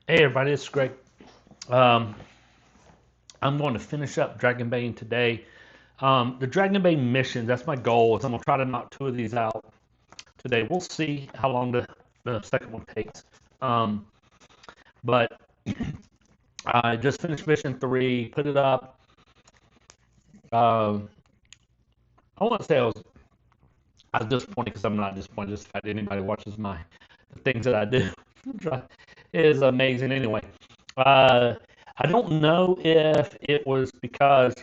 Hey everybody, it's Greg. Um, I'm going to finish up Dragonbane today. The Dragonbane mission, that's my goal, is I'm going to try to knock two of these out today. We'll see how long the second one takes. Um, but I just finished mission 3, put it up. Um, I want to say I was disappointed because I'm not disappointed. Just the fact that anybody watches the things that I do is amazing anyway. Uh, I don't know if it was because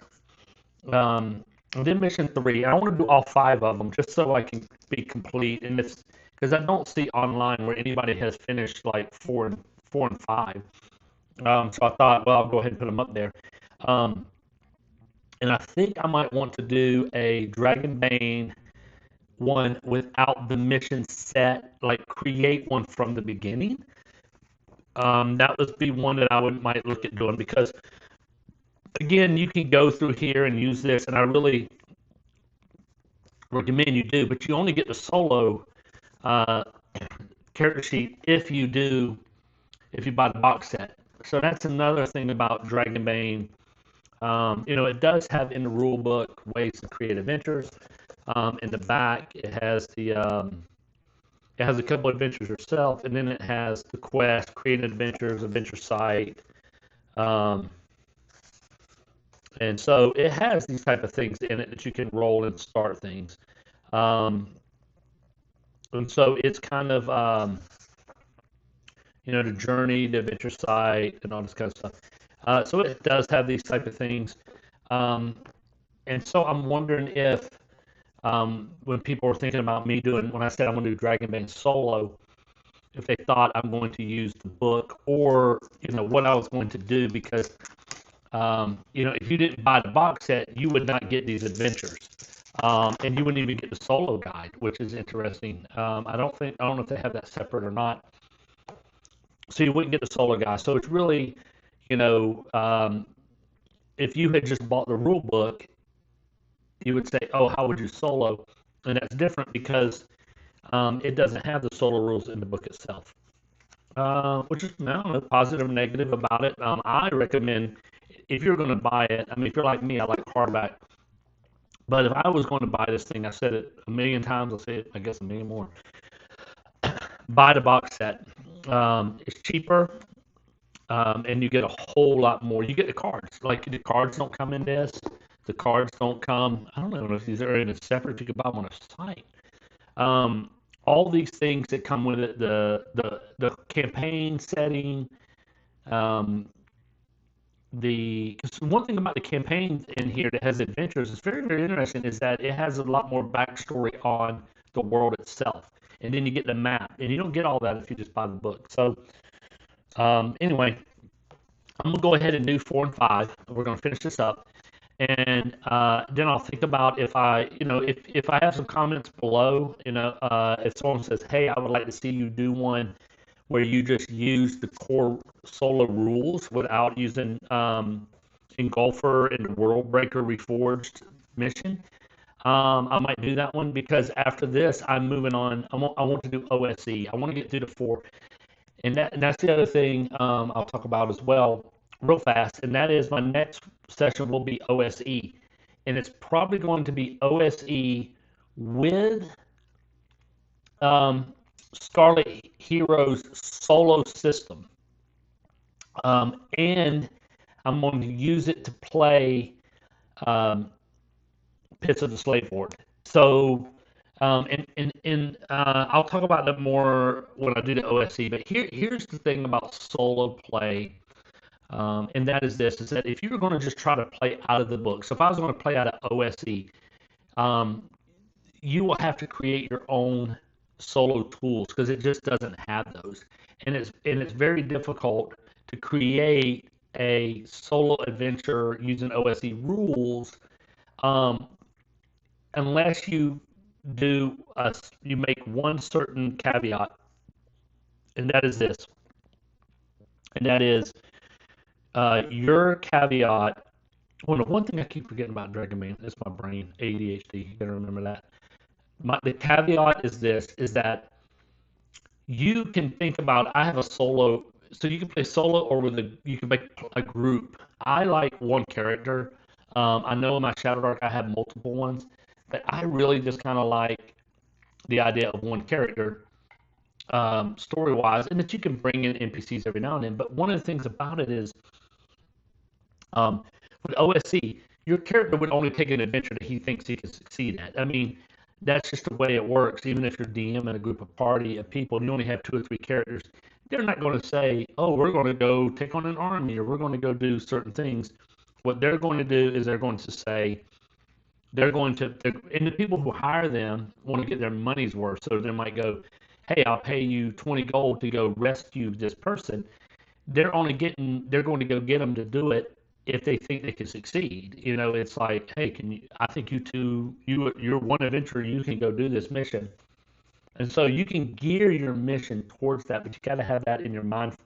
I did mission 3. I want to do all 5 of them just so I can be complete. And it's because I don't see online where anybody has finished like 4 and 5. So I thought, well, I'll go ahead and put them up there. Um, and I think I might want to do a Dragonbane one without the mission set, like create one from the beginning. That would be one that might look at doing because again, you can go through here and use this, and I really recommend you do, but you only get the solo uh, character sheet if you buy the box set. So that's another thing about Dragonbane. It does have in the rule book ways to create adventures. In the back, it has a couple adventures yourself, and then it has the quest, create adventures, adventure site. Um, and so it has these type of things in it that you can roll and start things. Um, and so it's kind of the journey, the adventure site, and all this kind of stuff. So it does have these type of things. Um, and so I'm wondering if when people are thinking about me when I said I'm going to do Dragonbane solo, if they thought I'm going to use the book or, what I was going to do because, if you didn't buy the box set, you would not get these adventures. And you wouldn't even get the solo guide, which is interesting. I don't know if they have that separate or not. So you wouldn't get the solo guide. So it's really, if you had just bought the rule book, you would say, oh, how would you solo? And that's different because it doesn't have the solo rules in the book itself, which is positive or negative about it. I recommend if you're going to buy it, if you're like me, I like hardback. But if I was going to buy this thing, I said it a million times, I'll say it, I guess, a million more. Buy the box set. It's cheaper, and you get a whole lot more. You get the cards. Like, the cards don't come in this. The cards don't come. I don't know if these are in a separate. You could buy them on a site. All these things that come with it, the campaign setting, because one thing about the campaign in here that has adventures is very, very interesting is that it has a lot more backstory on the world itself. And then you get the map, and you don't get all that if you just buy the book. So, anyway, I'm going to go ahead and do 4 and 5. We're going to finish this up. And then I'll think about if if I have some comments below, if someone says, hey, I would like to see you do one where you just use the core solo rules without using Engulfer and the World Breaker Reforged mission. I might do that one because after this, I'm moving on. I want to do OSE. I want to get through the 4. And that's the other thing I'll talk about as well real fast, and that is my next session will be OSE. And it's probably going to be OSE with Scarlet Hero's solo system. And I'm going to use it to play Pits of the Slave Lord. So, I'll talk about that more when I do the OSE. But here's the thing about solo play, and that is this: is that if you're going to just try to play out of the book, so if I was going to play out of OSE, you will have to create your own solo tools because it just doesn't have those, and it's very difficult to create a solo adventure using OSE rules. Unless you make one certain caveat, and that is this, and that is your caveat. Well, the one thing I keep forgetting about Dragonbane is my brain, ADHD. You gotta remember that. The caveat is this: is that you can think about. I have a solo So you can play solo or you can make a group. I like one character. I know in my Shadow Dark I have multiple ones, but I really just kind of like the idea of one character, story wise, and that you can bring in NPCs every now and then. But one of the things about it is, um, with OSC, your character would only take an adventure that he thinks he can succeed at. I mean, that's just the way it works. Even if you're DM in a group of party of people, and you only have 2 or 3 characters, they're not going to say, "Oh, we're going to go take on an army," or "We're going to go do certain things." What they're going to do is they're going to say and the people who hire them want to get their money's worth. So they might go, "Hey, I'll pay you 20 gold to go rescue this person." They're going to go get them to do it if they think they can succeed. It's like, "Hey, I think you two, you're one adventurer, you can go do this mission." And so you can gear your mission towards that, but you got to have that in your mind.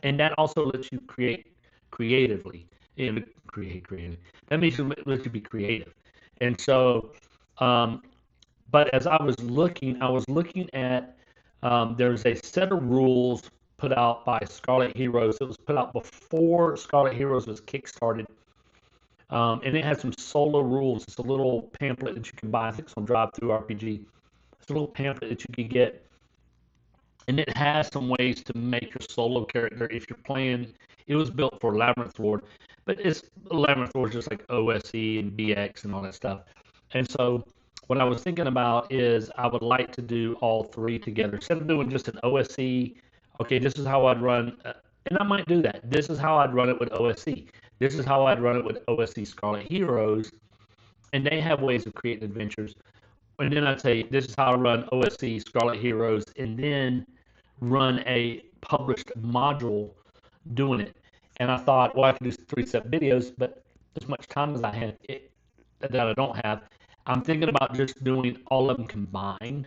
And that also lets you create creatively. Create creative. That means it lets you be creative. And so, um, but as I was looking at, there's a set of rules put out by Scarlet Heroes. It was put out before Scarlet Heroes was kickstarted, and it has some solo rules. It's a little pamphlet that you can buy. I think it's on Drive Through RPG. It's a little pamphlet that you can get, and it has some ways to make your solo character if you're playing. It was built for Labyrinth Lord, but Labyrinth Lord is just like OSE and BX and all that stuff. And so what I was thinking about is I would like to do all three together instead of doing just an OSE. Okay, this is how I'd run, and I might do that. This is how I'd run it with OSE. This is how I'd run it with OSE Scarlet Heroes, and they have ways of creating adventures. And then I'd say this is how I run OSC Scarlet Heroes, and then run a published module doing it. And I thought, well, I could do 3-step videos, but as much time as I had that I don't have, I'm thinking about just doing all of them combined.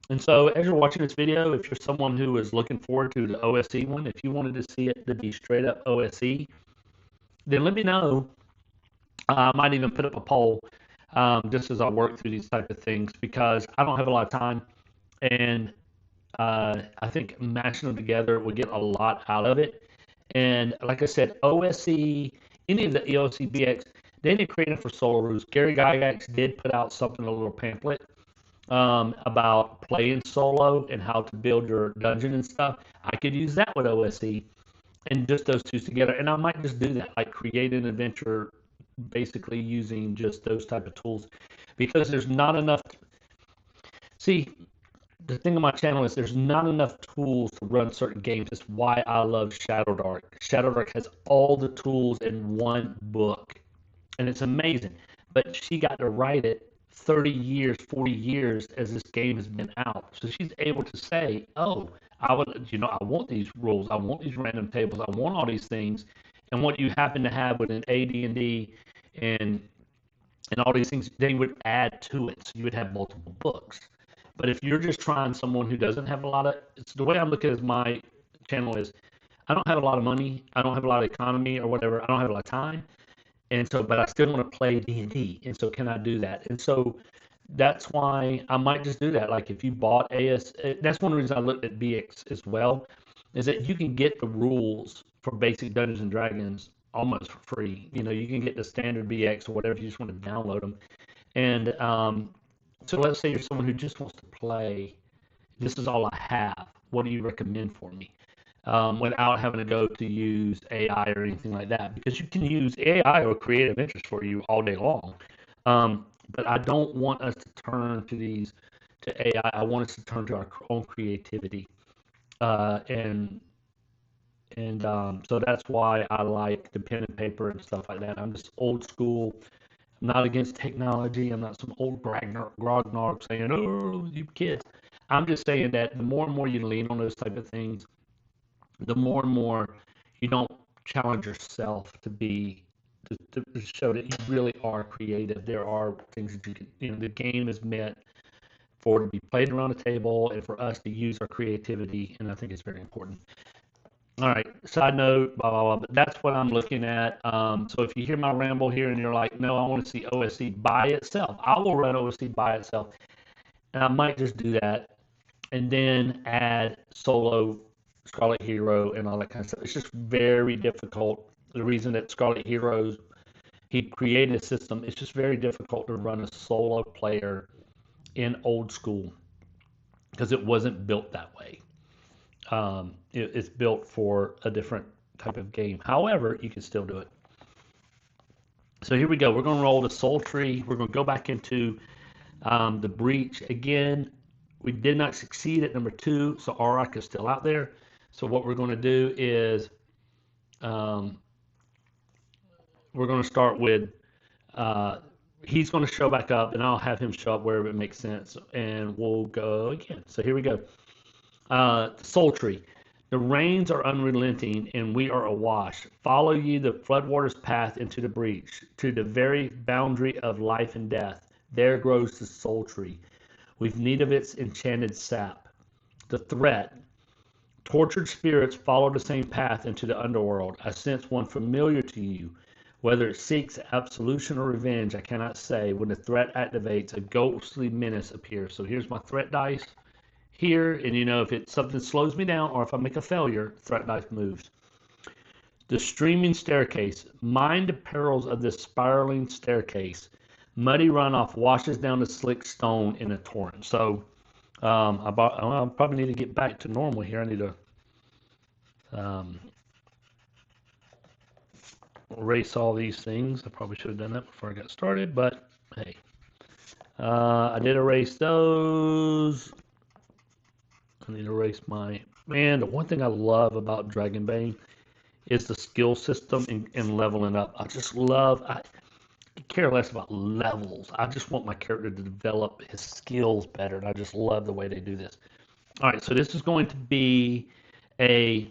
And so as you're watching this video, if you're someone who is looking forward to the OSC one, if you wanted to see it to be straight up OSC, then let me know. I might even put up a poll, just as I work through these type of things, because I don't have a lot of time, and I think mashing them together would get a lot out of it. And like I said, OSC, any of the EOC BX, they didn't create it for solo rules. Gary Gygax did put out something, a little pamphlet, about playing solo and how to build your dungeon and stuff. I could use that with OSC and just those two together. And I might just do that, like create an adventure basically using just those type of tools, because there's not enough. See, the thing on my channel is there's not enough tools to run certain games. That's why I love Shadow Dark. Shadow Dark has all the tools in one book, and it's amazing. But she got to write it 30 years, 40 years as this game has been out. So she's able to say, "Oh, I want these rules. I want these random tables. I want all these things." And what you happen to have with an AD&D and all these things, they would add to it. So you would have multiple books. But if you're just trying someone who doesn't have a lot of, it's the way I look at it, my channel is, I don't have a lot of money, I don't have a lot of economy or whatever, I don't have a lot of time, and so, but I still want to play D&D, and so can I do that? And so that's why I might just do that. Like if you bought that's one reason I looked at BX as well, is that you can get the rules for basic Dungeons and Dragons almost for free. You can get the standard BX or whatever, you just want to download them. And so let's say you're someone who just wants to play, this is all I have. What do you recommend for me? Without having to go to use AI or anything like that, because you can use AI or create adventures for you all day long. But I don't want us to turn to AI. I want us to turn to our own creativity, and so that's why I like the pen and paper and stuff like that. I'm just old school. I'm not against technology. I'm not some old grognard saying, "Oh, you kids." I'm just saying that the more and more you lean on those type of things, the more and more you don't challenge yourself to show that you really are creative. There are things that the game is meant for to be played around a table and for us to use our creativity, and I think it's very important. All right, side note, blah, blah, blah, but that's what I'm looking at. So if you hear my ramble here and you're like, "No, I want to see OSC by itself," I will run OSC by itself. And I might just do that and then add solo Scarlet Hero and all that kind of stuff. It's just very difficult. The reason that Scarlet Heroes, he created a system, it's just very difficult to run a solo player in old school because it wasn't built that way. It's built for a different type of game. However, you can still do it. So here we go. We're going to roll the Soul Tree. We're going to go back into the Breach. Again, we did not succeed at number 2, so Auroch is still out there. So what we're going to do is we're going to start with he's going to show back up, and I'll have him show up wherever it makes sense, and we'll go again. So here we go. Soul Tree. The rains are unrelenting, and we are awash. Follow ye the floodwaters' path into the breach, to the very boundary of life and death. There grows the Soul Tree. We've need of its enchanted sap. The threat. Tortured spirits follow the same path into the underworld. I sense one familiar to you. Whether it seeks absolution or revenge, I cannot say. When the threat activates, a ghostly menace appears. So here's my threat dice here, and if something slows me down or if I make a failure, threat dice moves. The streaming staircase. Mind the perils of this spiraling staircase. Muddy runoff washes down the slick stone in a torrent. So I probably need to get back to normal here. I need to erase all these things. I probably should have done that before I got started, but hey. I did erase those. I need to erase my... Man, the one thing I love about Dragonbane is the skill system and leveling up. I just love... I care less about levels. I just want my character to develop his skills better, and I just love the way they do this. All right, so this is going to be a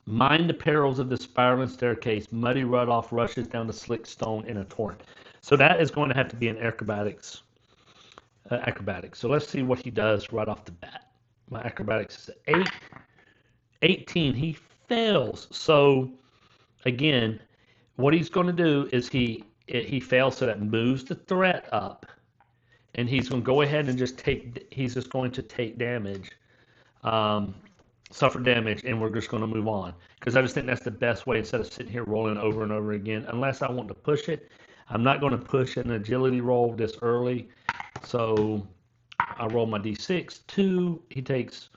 mind the perils of the spiraling staircase. Muddy runoff rushes down the slick stone in a torrent. So that is going to have to be an acrobatics. So let's see what he does right off the bat. My acrobatics is 8. 18. He fails. So again, what he's going to do is he fails, so that moves the threat up, and he's going to go ahead and he's just going to take damage, suffer damage, and we're just going to move on, because I just think that's the best way instead of sitting here rolling over and over again, unless I want to push it. I'm not going to push an agility roll this early, so I roll my d6. 2, he takes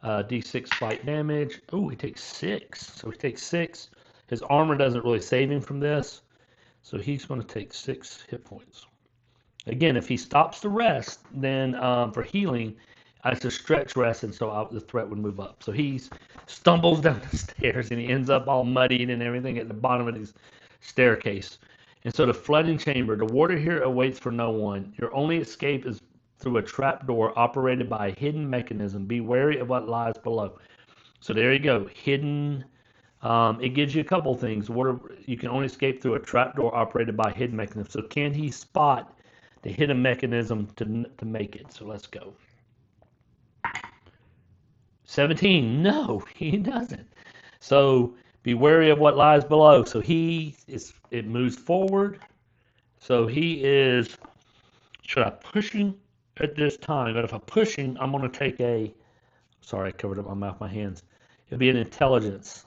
d6 fight damage. Oh, he takes 6, so he takes 6. His armor doesn't really save him from this, so he's going to take 6 hit points. Again, if he stops the rest, then for healing, it's a stretch rest, and so the threat would move up. So he stumbles down the stairs, and he ends up all muddied and everything at the bottom of his staircase. And so the flooding chamber, the water here awaits for no one. Your only escape is through a trapdoor operated by a hidden mechanism. Be wary of what lies below. So there you go, hidden. It gives you a couple things. You can only escape through a trapdoor operated by a hidden mechanism. So can he spot the hidden mechanism to make it? So let's go. 17. No, he doesn't. So be wary of what lies below. So it moves forward. So he is, should I push him at this time? But if I push him, I'm going to take a, sorry, I covered up my mouth, my hands. It'll be an intelligence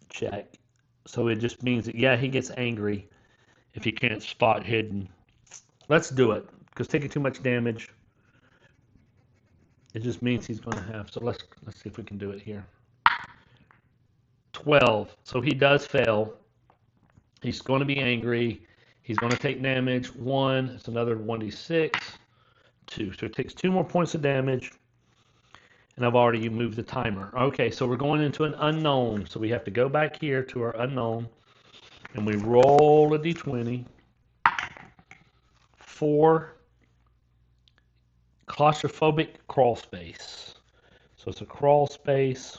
check. So it just means that, yeah, he gets angry if he can't spot hidden. Let's do it, because taking too much damage, it just means he's going to have. So let's see if we can do it here. 12. So he does fail. He's going to be angry. He's going to take damage. 1. It's another 1d6. 2. So it takes 2 more points of damage. And I've already moved the timer. Okay, so we're going into an unknown. So we have to go back here to our unknown. And we roll a d20. 4. Claustrophobic crawl space. So it's a crawl space.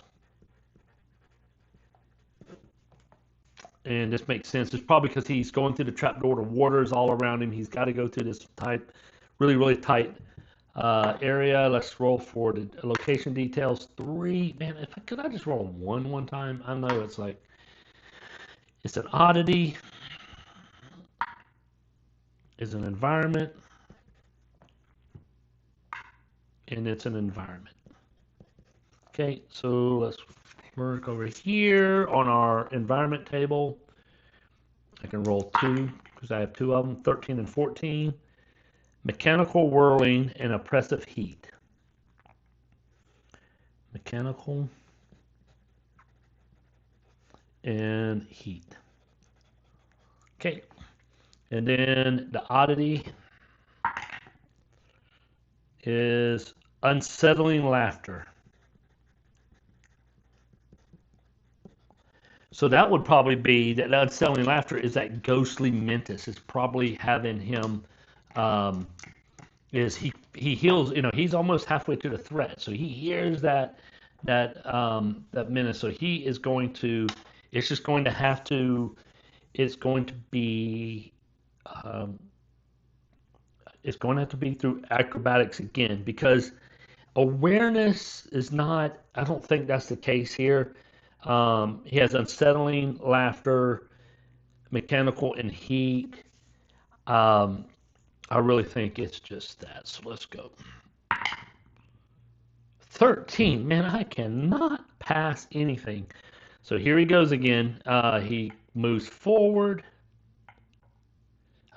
And this makes sense. It's probably because he's going through the trapdoor. The water is all around him. He's got to go through this tight, really tight area. Let's roll for the location details. 3. Man, could I just roll a 1 one time? I know it's like, it's an oddity. It's an environment. And it's an environment. Okay, so let's Look over here on our environment table. I can roll 2 because I have 2 of them, 13 and 14. Mechanical whirling and oppressive heat. Mechanical and heat. Okay. And then the oddity is unsettling laughter. So that would probably be that unsettling laughter is that ghostly mentis. It's probably having him is he heals, he's almost halfway to the threat. So he hears that menace. So he is going to it's just going to have to it's going to be it's going to have to be through acrobatics again, because awareness is not, I don't think that's the case here. He has unsettling laughter, mechanical, and heat. I really think it's just that. So let's go. 13. Man, I cannot pass anything. So here he goes again. He moves forward.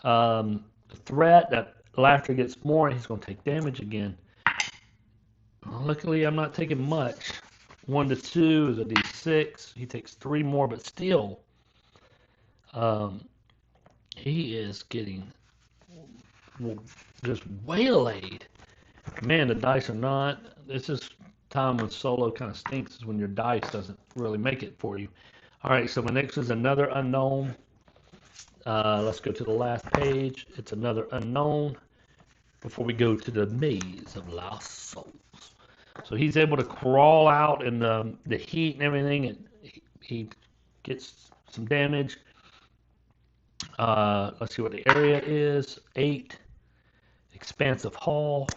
Threat, that laughter gets more, and he's going to take damage again. Luckily, I'm not taking much. 1 to 2 is a d6. He takes 3 more, but still, he is getting just waylaid. Man, the dice are not. This is time when solo kind of stinks, is when your dice doesn't really make it for you. All right, so my next is another unknown. Let's go to the last page. It's another unknown before we go to the maze of lost souls. So he's able to crawl out in the heat and everything, and he gets some damage. Let's see what the area is. 8. Expansive hall.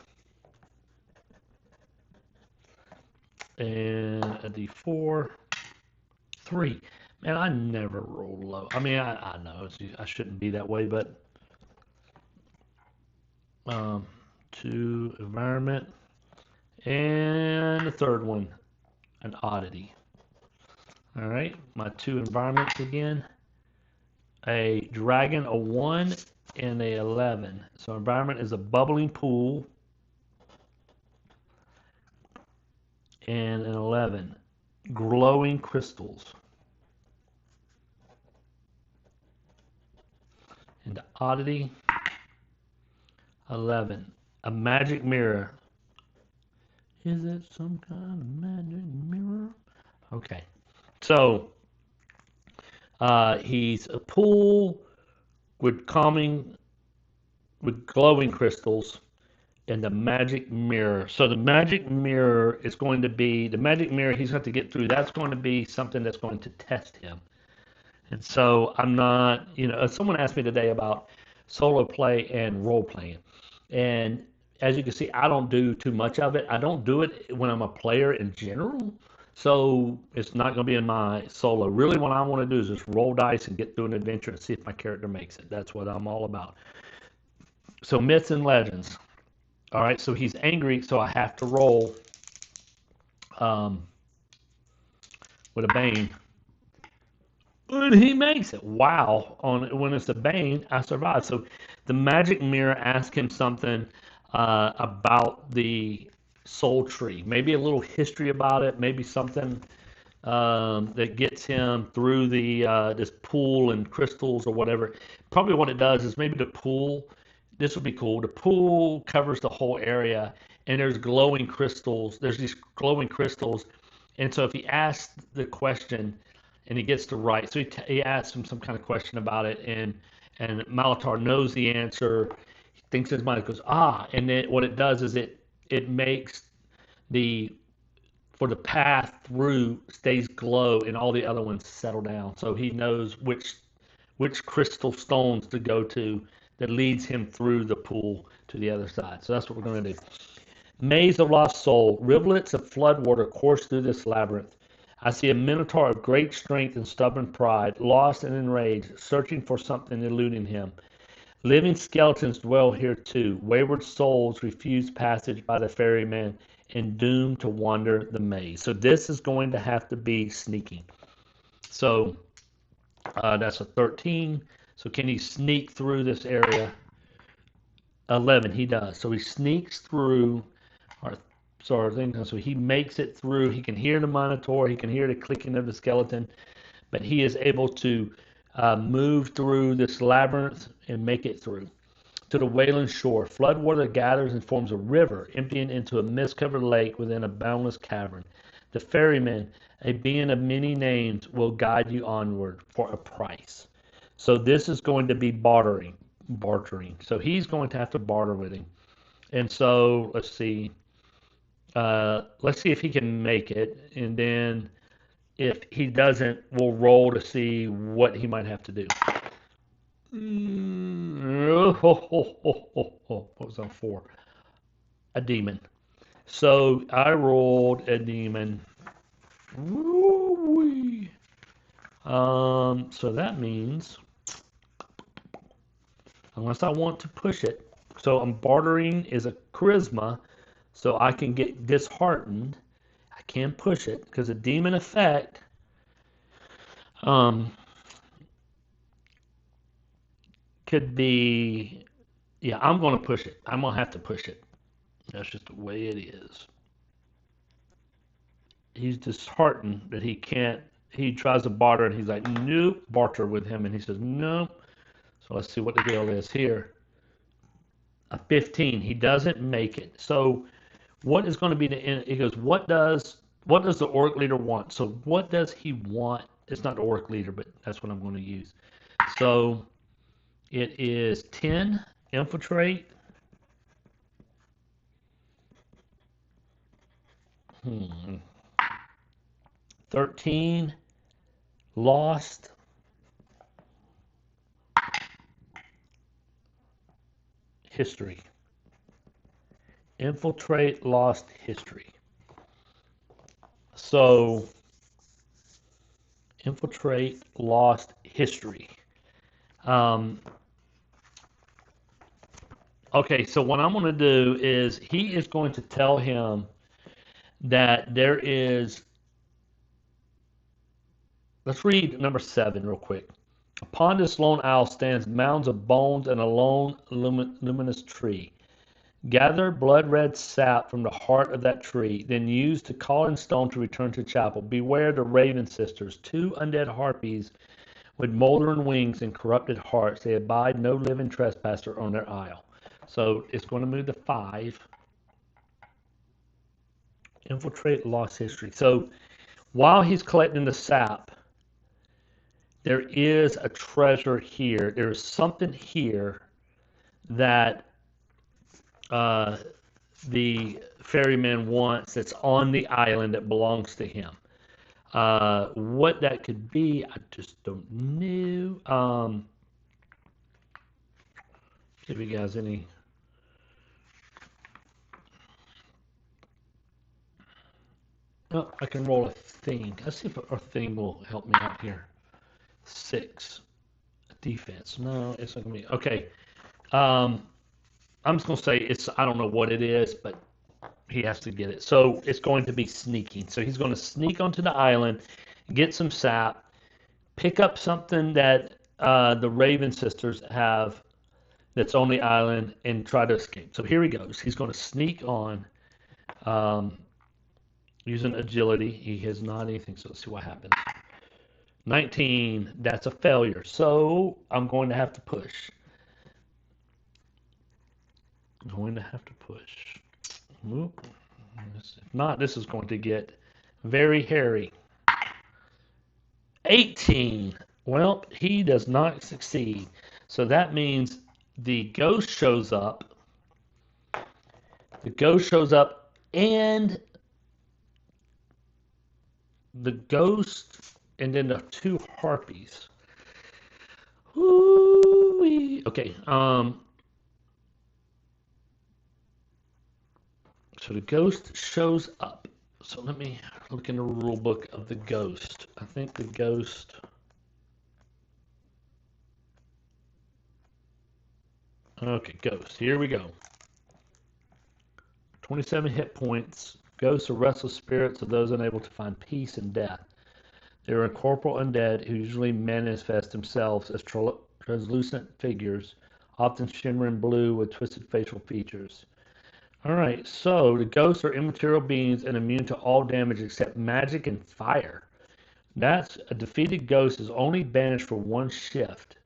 And a d4. 3. Man, I never roll low. I mean, I know I shouldn't be that way, but 2 environment, and the third one, an oddity. All right, my 2 environments again. A dragon, a 1, and a 11. So environment is a bubbling pool, and an 11, glowing crystals. And the oddity, 11, a magic mirror. Is it some kind of magic mirror? Okay, so he's a pool with glowing crystals, and the magic mirror. So the magic mirror is going to be the magic mirror he's going to get through. That's going to be something that's going to test him. And so I'm not, someone asked me today about solo play and role playing. And as you can see, I don't do too much of it. I don't do it when I'm a player in general. So it's not going to be in my solo. Really, what I want to do is just roll dice and get through an adventure and see if my character makes it. That's what I'm all about. So myths and legends. All right, so he's angry, so I have to roll with a Bane. And he makes it. Wow. When it's a Bane, I survive. So the magic mirror asks him something about the soul tree. Maybe a little history about it. Maybe something that gets him through this pool and crystals or whatever. Probably what it does is maybe the pool. This would be cool. The pool covers the whole area, and there's glowing crystals. There's these glowing crystals. And so if he asks the question and he gets to right, so he asks him some kind of question about it, and Malatar knows the answer. He thinks in his mind, goes, and then what it does is it makes for the path through stays glow, and all the other ones settle down. So he knows which crystal stones to go to that leads him through the pool to the other side. So that's what we're going to do. Maze of Lost Soul. Rivulets of floodwater course through this labyrinth. I see a minotaur of great strength and stubborn pride, lost and enraged, searching for something eluding him. Living skeletons dwell here too. Wayward souls refuse passage by the ferryman and doomed to wander the maze. So this is going to have to be sneaking. So that's a 13. So can he sneak through this area? 11, he does. So he sneaks through our so he makes it through. He can hear the Minotaur. He can hear the clicking of the skeleton. But he is able to move through this labyrinth and make it through to the Wayland shore. Flood water gathers and forms a river, emptying into a mist-covered lake within a boundless cavern. The ferryman, a being of many names, will guide you onward for a price. So this is going to be bartering. So he's going to have to barter with him. And so let's see. Let's see if he can make it, and then if he doesn't, we'll roll to see what he might have to do. What was on 4? A demon. So I rolled a demon. So that means, unless I want to push it, so I'm bartering is a charisma, so I can get disheartened. I can push it because a demon effect. Could be, yeah, I'm going to push it. I'm going to have to push it. That's just the way it is. He's disheartened that he can't, he tries to barter and he's like, nope, barter with him. And he says, no. So let's see what the deal is here. A 15. He doesn't make it. So what is going to be the end? He goes, what does the orc leader want? So what does he want? It's not the orc leader, but that's what I'm going to use. So it is 10 infiltrate. 13 lost. History. Infiltrate lost history. So infiltrate lost history. Okay, so what I'm going to do is he is going to tell him that there is, let's read number 7 real quick. Upon this lone isle stands mounds of bones and a lone luminous tree. Gather blood-red sap from the heart of that tree, then use to call in stone to return to chapel. Beware the Raven sisters, 2 undead harpies with moldering wings and corrupted hearts. They abide no living trespasser on their isle. So it's going to move to 5. Infiltrate lost history. So while he's collecting the sap, there is a treasure here. There is something here that the ferryman wants that's on the island that belongs to him. What that could be, I just don't know. Give you guys any. Oh, I can roll a thing. Let's see if our thing will help me out here. 6. Defense. No, it's not going to be. Okay. I'm just going to say it's, I don't know what it is, but he has to get it. So it's going to be sneaking. So he's going to sneak onto the island, get some sap, pick up something that the Raven sisters have that's on the island, and try to escape. So here he goes. He's going to sneak on using agility. He has not anything, so let's see what happens. 19, that's a failure. So I'm going to have to push. I'm going to have to push. Whoop. If not, this is going to get very hairy. 18. Well, he does not succeed. So that means the ghost shows up. The ghost shows up, and the ghost, and then the 2 harpies. Ooh-wee. Okay. So the ghost shows up. So let me look in the rule book of the ghost. I think the ghost. Okay, ghost. Here we go. 27 hit points. Ghosts are restless spirits of those unable to find peace in death. They are incorporeal undead who usually manifest themselves as translucent figures, often shimmering blue with twisted facial features. Alright, so the ghosts are immaterial beings and immune to all damage except magic and fire. That's a defeated ghost is only banished for one shift,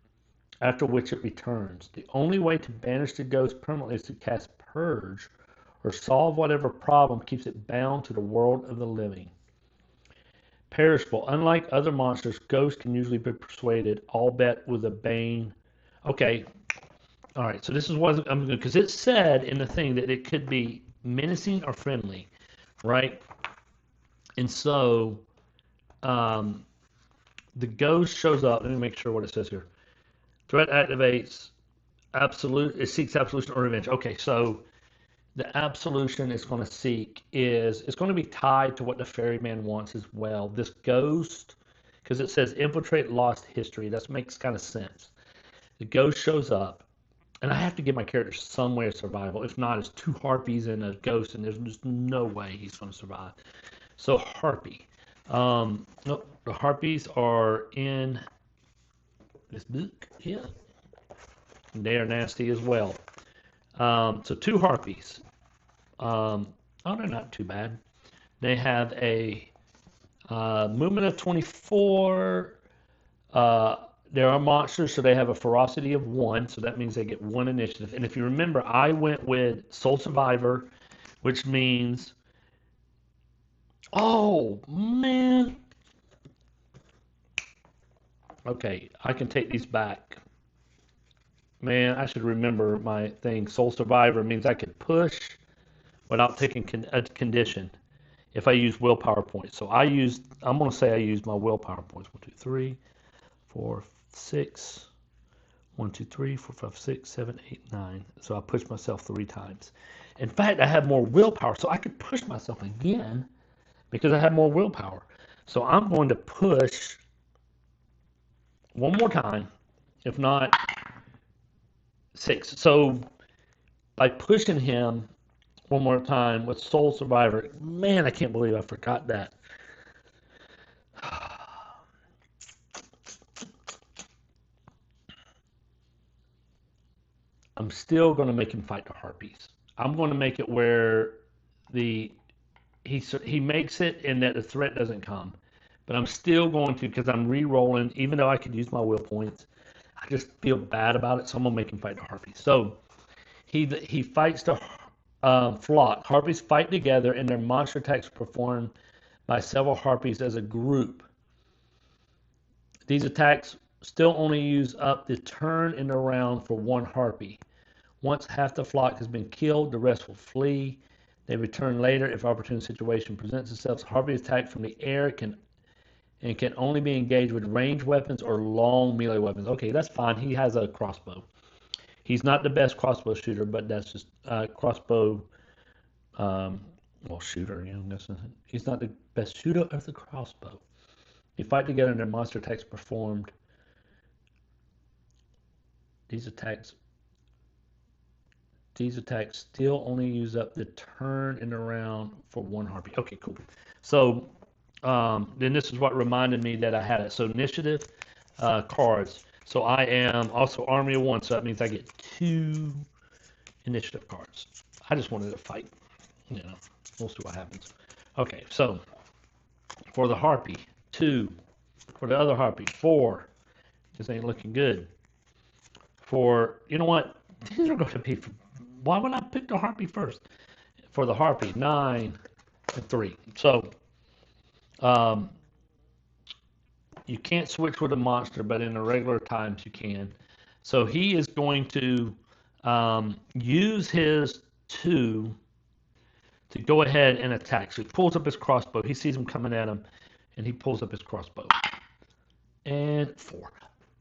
after which it returns. The only way to banish the ghost permanently is to cast Purge or solve whatever problem keeps it bound to the world of the living. Perishable. Unlike other monsters, ghosts can usually be persuaded, albeit with a bane. Okay, all right, so this is what I'm going to, because it said in the thing that it could be menacing or friendly, right? And so the ghost shows up. Let me make sure what it says here. Threat activates absolute. It seeks absolution or revenge. Okay, so the absolution it's going to seek is it's going to be tied to what the ferryman wants as well. This ghost, because it says infiltrate lost history. That makes kind of sense. The ghost shows up. And I have to give my character some way of survival. If not, it's 2 harpies and a ghost, and there's just no way he's going to survive. So harpy. Nope, the harpies are in this book here. And they are nasty as well. So 2 harpies. Oh, they're not too bad. They have a movement of 24. There are monsters, so they have a ferocity of 1, so that means they get 1 initiative. And if you remember, I went with Soul Survivor, which means... Oh, man! Okay, I can take these back. Man, I should remember my thing. Soul Survivor means I could push without taking a condition if I use willpower points. So I'm going to say I used my willpower points. 1, 2, 3, 4, 6, 1, 2, 3, 4, 5, 6, 7, 8, 9. So I pushed myself 3 times. In fact, I have more willpower, so I could push myself again because I have more willpower. So I'm going to push one more time, if not 6. So by pushing him one more time with Soul Survivor, man, I can't believe I forgot that. I'm still going to make him fight the harpies. I'm going to make it where he makes it and that the threat doesn't come. But I'm still going to, because I'm re-rolling, even though I could use my will points, I just feel bad about it, so I'm going to make him fight the harpies. So he fights the flock. Harpies fight together, and their monster attacks are performed by several harpies as a group. These attacks still only use up the turn in the round for 1 harpy. Once half the flock has been killed, the rest will flee. They return later if opportune situation presents itself. Harpy attack from the air can only be engaged with ranged weapons or long melee weapons. Okay, that's fine. He has a crossbow. He's not the best crossbow shooter, but that's just crossbow. Shooter. He's not the best shooter of the crossbow. They fight together and their monster attacks performed. These attacks still only use up the turn in the round for 1 harpy. Okay, cool. So then this is what reminded me that I had it. So initiative cards. So I am also Army of 1, so that means I get 2 initiative cards. I just wanted to fight. We'll see what happens. Okay, so for the harpy, 2. For the other harpy, 4. This ain't looking good. For, you know what? These are going to be... Why would I pick the harpy first? For the harpy, 9 and 3. So, you can't switch with a monster, but in the regular times you can. So he is going to use his 2 to go ahead and attack. So he pulls up his crossbow. He sees him coming at him, and he pulls up his crossbow. And 4.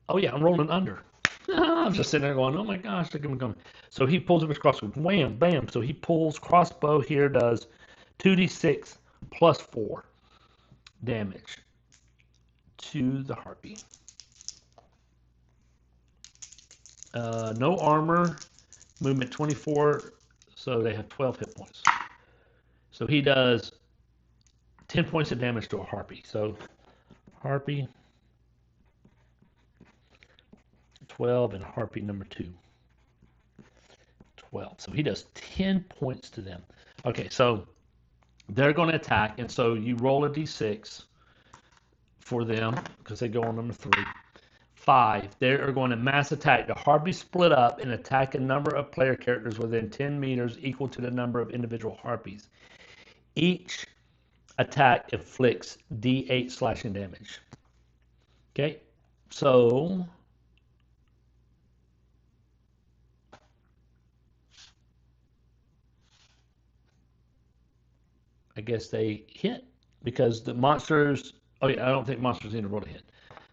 Oh yeah, I'm rolling under. I'm just sitting there going, oh my gosh, look at him coming. So he pulls up his crossbow. Wham, bam. So he pulls crossbow here, does 2d6 plus 4 damage to the harpy. No armor, movement 24, so they have 12 hit points. So he does 10 points of damage to a harpy. So harpy 12 and harpy number 2 12. So he does 10 points to them. Okay, so they're going to attack, and so you roll a d6 for them because they go on number 3. 5. They are going to mass attack. The harpies split up and attack a number of player characters within 10 meters equal to the number of individual harpies. Each attack inflicts d8 slashing damage. Okay, so I guess they hit because the monsters. Oh yeah, I don't think monsters need to roll to hit.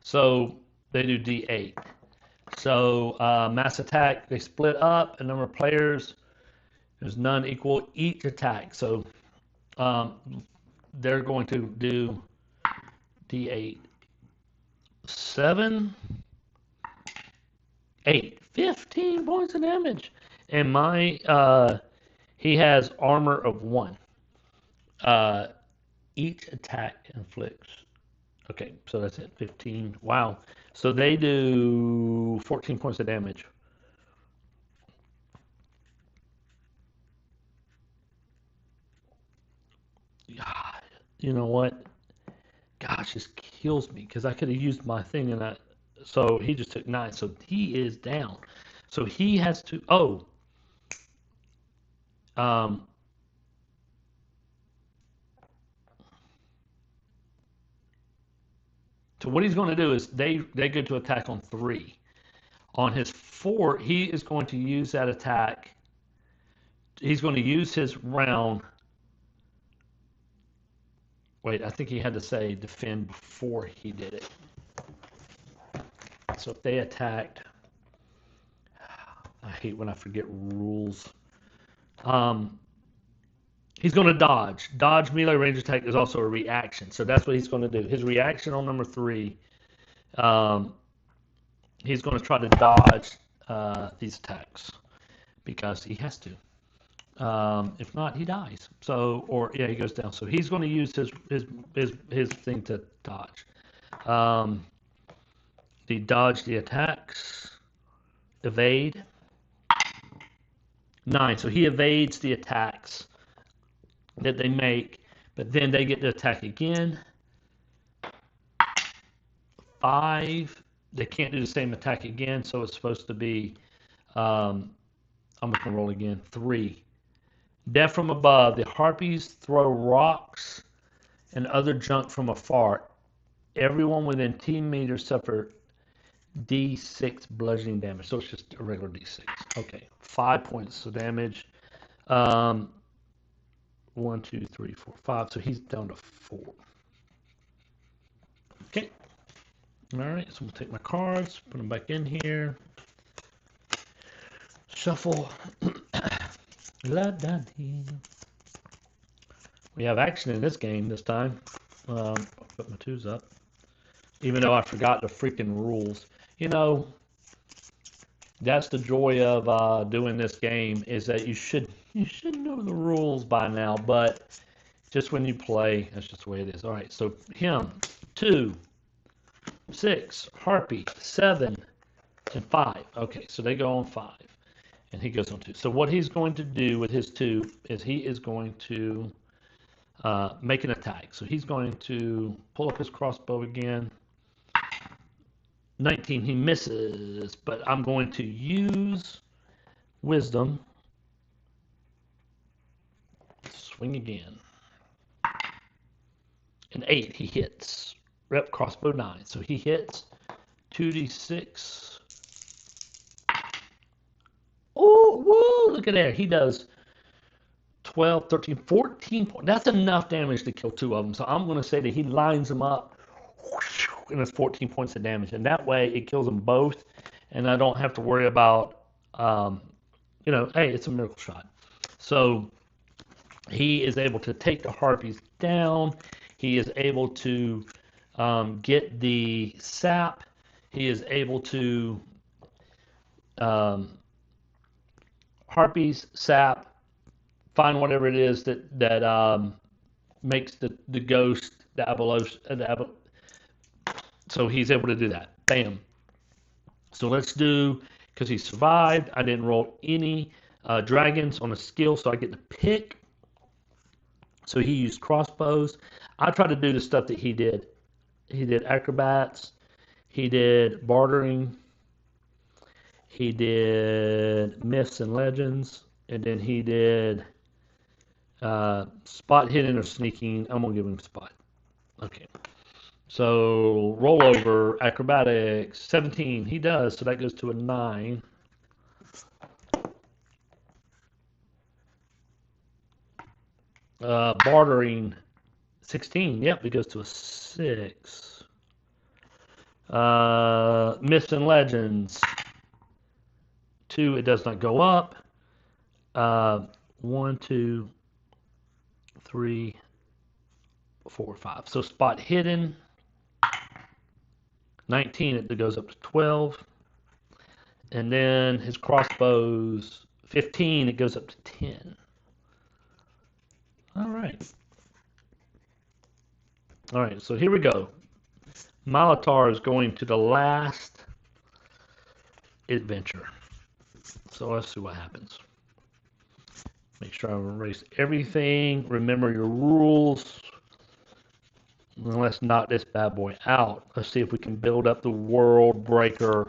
So they do d8. So mass attack. They split up. A number of players. There's none equal each attack. So they're going to do d8. 7, 8, 15 points of damage. And my he has armor of 1. Each attack inflicts. Okay, so that's it. 15. Wow. So they do 14 points of damage. God, you know what? Gosh, this kills me because I could have used my thing and that. So he just took 9. So he is down. So he has to. Oh. So what he's going to do is they go to attack on 3. On his 4, he is going to use that attack. He's going to use his round. Wait, I think he had to say defend before he did it. So if they attacked, I hate when I forget rules. He's going to dodge. Dodge melee range attack is also a reaction. So that's what he's going to do. His reaction on number 3, he's going to try to dodge these attacks because he has to. If not, he dies. So, or yeah, he goes down. So he's going to use his thing to dodge. He dodge the attacks, evade. 9. So he evades the attacks that they make, but then they get to attack again. 5. They can't do the same attack again, so it's supposed to be. I'm going to roll again. 3. Death from above. The harpies throw rocks and other junk from afar. Everyone within 10 meters suffer d6 bludgeoning damage. So it's just a regular d6. Okay. 5 points of damage. 1, 2, 3, 4, 5. So he's down to 4. Okay. All right. So we'll take my cards, put them back in here. Shuffle. We have action in this game this time. I'll put my 2s up. Even though I forgot the freaking rules. You know, that's the joy of doing this game is that you should know the rules by now, but just when you play, that's just the way it is. All right, so him, 2, 6, harpy, 7, and 5. Okay, so they go on 5. And he goes on 2. So what he's going to do with his 2 is he is going to make an attack. So he's going to pull up his crossbow again. 19, he misses, but I'm going to use wisdom. Swing again. An 8, he hits. Rep crossbow 9. So he hits 2d6. Oh, whoa, look at there. He does 12, 13, 14 points. That's enough damage to kill 2 of them. So I'm going to say that he lines them up, and it's 14 points of damage. And that way it kills them both, and I don't have to worry about, hey, it's a miracle shot. So he is able to take the harpies down. He is able to get the sap. He is able to... harpies, sap, find whatever it is that makes the ghost the Abelos. So he's able to do that. Bam. So let's do, because he survived. I didn't roll any dragons on a skill, so I get to pick. So he used crossbows. I tried to do the stuff that he did. He did acrobats. He did bartering. He did myths and legends. And then he did spot hidden or sneaking. I'm going to give him spot. Okay. So rollover, acrobatics, 17. He does. So that goes to a 9. Bartering, 16. Yep, it goes to a 6. Myths and legends, 2. It does not go up. 1, 2, 3, 4, 5. So spot hidden, 19. It goes up to 12. And then his crossbows, 15. It goes up to 10. All right. All right, so here we go. Malatar is going to the last adventure. So let's see what happens. Make sure I erase everything. Remember your rules. And let's knock this bad boy out. Let's see if we can build up the World Breaker.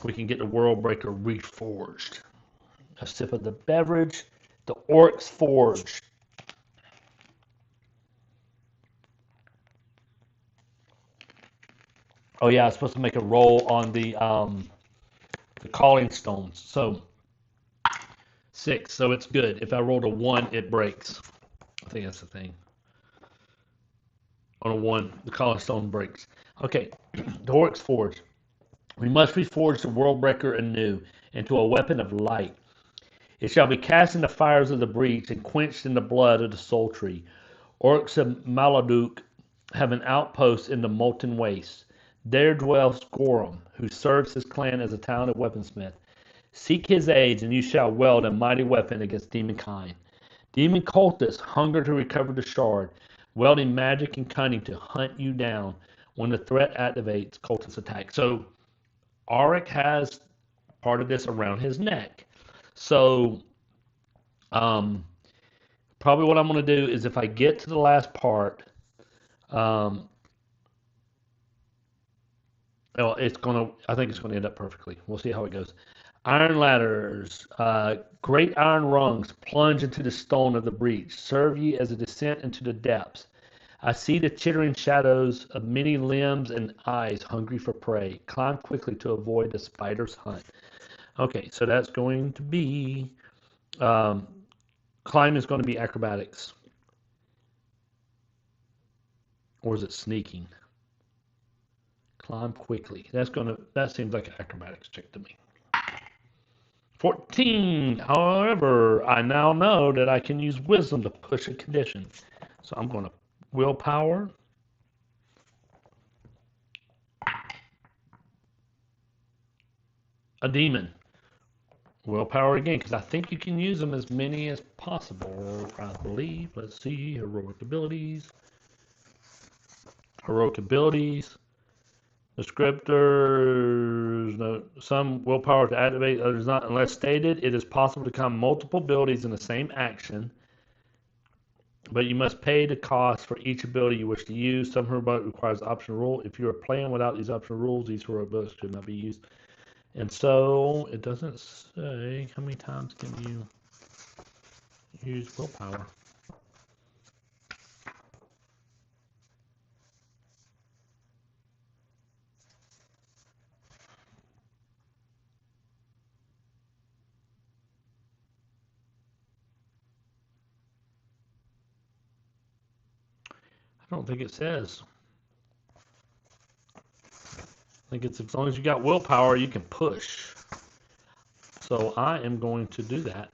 We can get the World Breaker reforged. A sip of the beverage. The Oryx Forge. Oh yeah, I was supposed to make a roll on the calling stones. So 6. So it's good. If I rolled a 1, it breaks. I think that's the thing. On a 1, the calling stone breaks. Okay, the Oryx Forge. We must reforge the World Breaker anew into a weapon of light. It shall be cast in the fires of the breach and quenched in the blood of the soul tree. Orcs of Maladuk have an outpost in the molten waste. There dwells Gorum, who serves his clan as a talented weaponsmith. Seek his aid, and you shall wield a mighty weapon against demonkind. Demon cultists hunger to recover the shard, wielding magic and cunning to hunt you down when the threat activates cultist attack. So Auric has part of this around his neck. So probably what I'm going to do is if I get to the last part, well, I think it's going to end up perfectly. We'll see how it goes. Iron ladders, great iron rungs plunge into the stone of the breach, serve ye as a descent into the depths. I see the chittering shadows of many limbs and eyes hungry for prey. Climb quickly to avoid the spider's hunt. Okay, so that's going to be, climb is going to be acrobatics. Or is it sneaking? Climb quickly. That seems like an acrobatics check to me. 14. However, I now know that I can use wisdom to push a condition. So I'm going to willpower. A demon. Willpower again, because I think you can use them as many as possible, I believe. Let's see. Heroic abilities. Descriptors, no, some willpower to activate, others not, unless stated. It is possible to combine multiple abilities in the same action, but you must pay the cost for each ability you wish to use. Some heroic requires optional rule. If you are playing without these optional rules, these heroic abilities should not be used. And so it doesn't say how many times can you use willpower. I don't think it says. I think it's as long as you got willpower, you can push. So I am going to do that.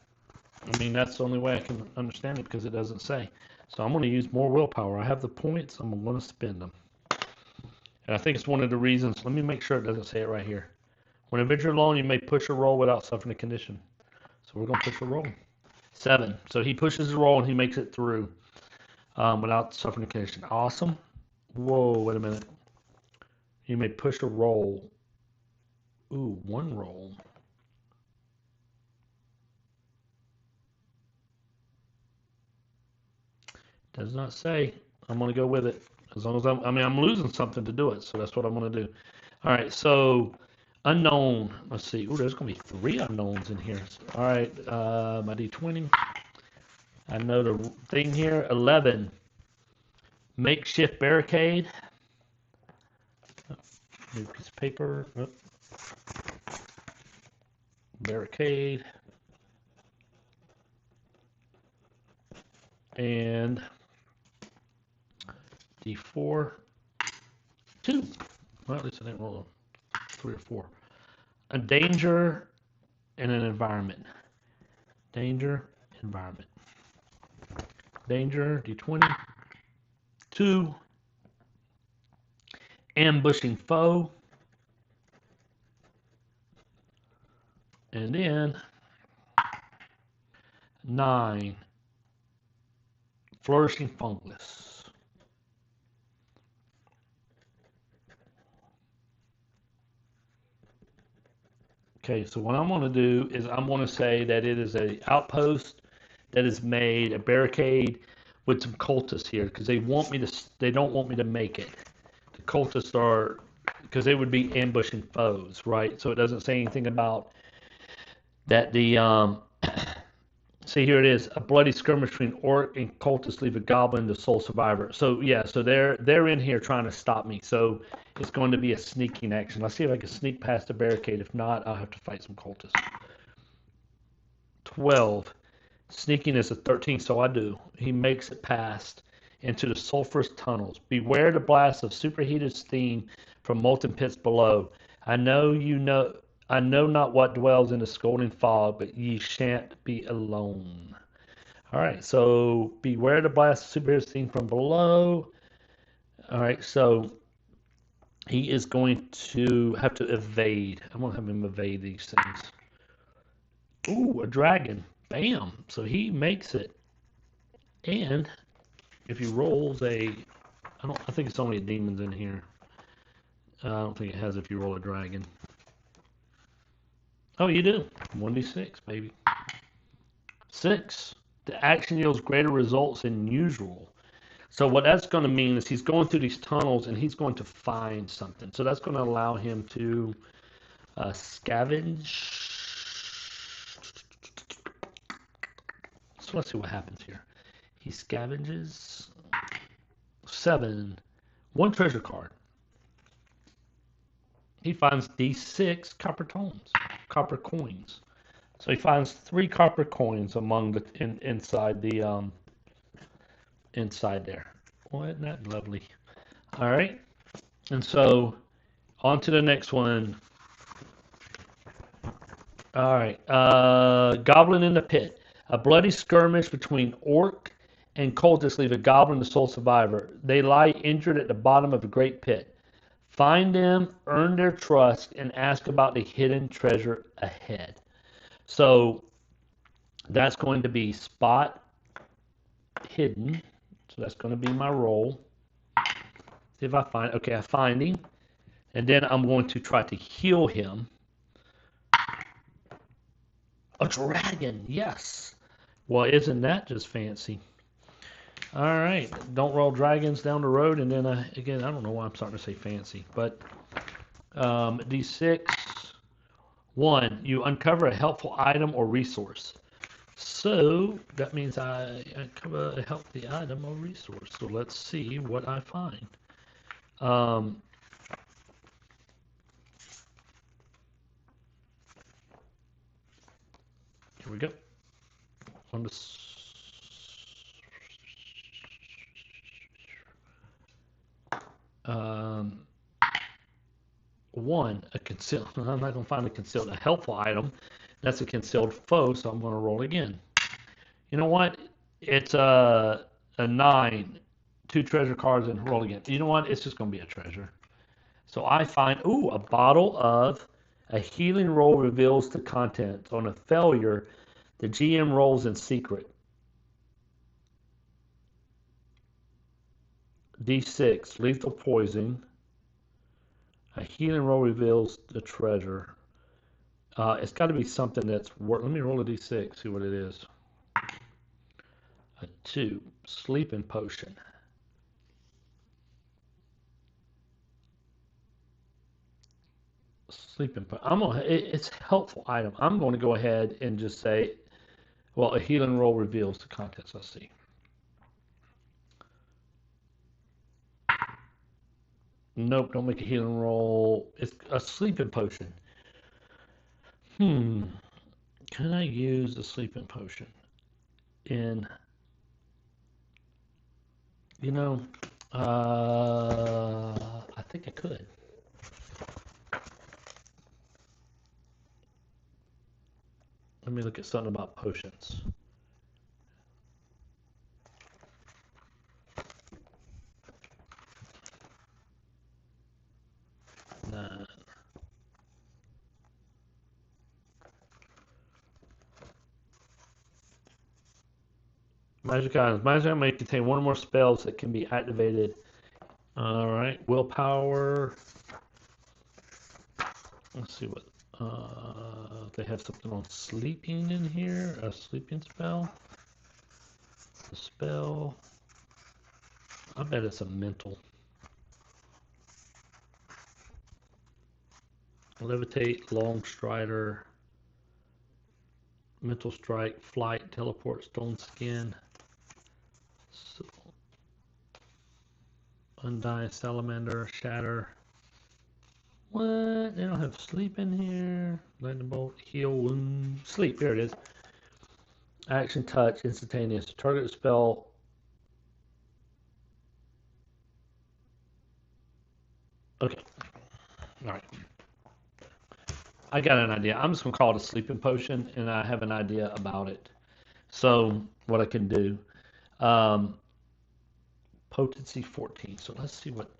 I mean, that's the only way I can understand it because it doesn't say. So I'm going to use more willpower. I have the points. I'm going to spend them. And I think it's one of the reasons. Let me make sure it doesn't say it right here. When adventure alone, you may push a roll without suffering a condition. So we're going to push a roll. 7. So he pushes the roll and he makes it through without suffering a condition. Awesome. Whoa, wait a minute. You may push a roll. Ooh, 1 roll. Does not say. I'm going to go with it. As long as I'm losing something to do it, so that's what I'm going to do. All right, so unknown. Let's see. Ooh, there's going to be 3 unknowns in here. All right, my D20. I know the thing here. 11. Makeshift barricade. New piece of paper. Oh. Barricade. And D4. 2. Well, at least I didn't roll 3 or 4. A danger and an environment. Danger, environment. Danger, D20. 2. Ambushing foe. And then 9. Flourishing fungus. Okay, so what I'm going to do is I'm going to say that it is an outpost that is made, a barricade with some cultists here because they don't want me to make it. The cultists are, because they would be ambushing foes, right? So it doesn't say anything about that see, here it is, a bloody skirmish between orc and cultists leave a goblin the sole survivor. So yeah, so they're in here trying to stop me. So it's going to be a sneaking action. Let's see if I can sneak past the barricade. If not, I'll have to fight some cultists. 12. Sneaking is a 13, so I do. He makes it past into the sulphurous tunnels. Beware the blast of superheated steam from molten pits below. I know not what dwells in the scalding fog, but ye shan't be alone. All right, so beware the blast of superheated steam from below. All right, so he is going to have to evade. I'm going to have him evade these things. Ooh, a dragon. Bam. So he makes it. And if he rolls I think it's only a demon's in here. I don't think it has if you roll a dragon. Oh, you do. 1d6, baby. 6. The action yields greater results than usual. So what that's going to mean is he's going through these tunnels and he's going to find something. So that's going to allow him to scavenge. So let's see what happens here. He scavenges. 7. 1 treasure card. He finds D6 copper coins. So he finds 3 copper coins among the inside there. Well, isn't that lovely? All right, and so on to the next one. All right, Goblin in the Pit. A bloody skirmish between orc and cultists leave a goblin the sole survivor. They lie injured at the bottom of a great pit. Find them, earn their trust, and ask about the hidden treasure ahead. So that's going to be spot hidden. So that's going to be my roll. See if I find, okay, I find him. And then I'm going to try to heal him. A dragon, yes. Well, isn't that just fancy? All right, don't roll dragons down the road. And then, again, I don't know why I'm starting to say fancy. But D6. 1, you uncover a helpful item or resource. So that means I uncover a helpful item or resource. So let's see what I find. Here we go. On the 1, a concealed. I'm not going to find a helpful item. That's a concealed foe, so I'm going to roll again. You know what? It's a 9, 2 treasure cards, and roll again. You know what? It's just going to be a treasure. So I find, ooh, a bottle of a healing roll reveals the contents. On a failure, The GM rolls in secret. D6, lethal poison. A healing roll reveals the treasure. It's got to be something that's worth. Let me roll a D6, see what it is. A 2, sleeping potion. Sleeping potion. It's a helpful item. I'm going to go ahead and just say, well, a healing roll reveals the contents. Let's see. Nope, don't make a healing roll. It's a sleeping potion. Can I use a sleeping potion in, you know, I think I could. Let me look at something about potions. Nah. Magic items. Magic items may contain one or more spells that can be activated. All right, willpower. Let's see what they have something on sleeping in here. A sleeping spell. A spell. I bet it's a mental. Levitate, long strider, mental strike, flight, teleport, stone skin. So, undying salamander, shatter. What? They don't have sleep in here. Lightning bolt, heal, wound, sleep. Here it is. Action, touch, instantaneous. Target spell. Okay. All right. I got an idea. I'm just gonna call it a sleeping potion, and I have an idea about it. So what I can do, potency 14. So let's see what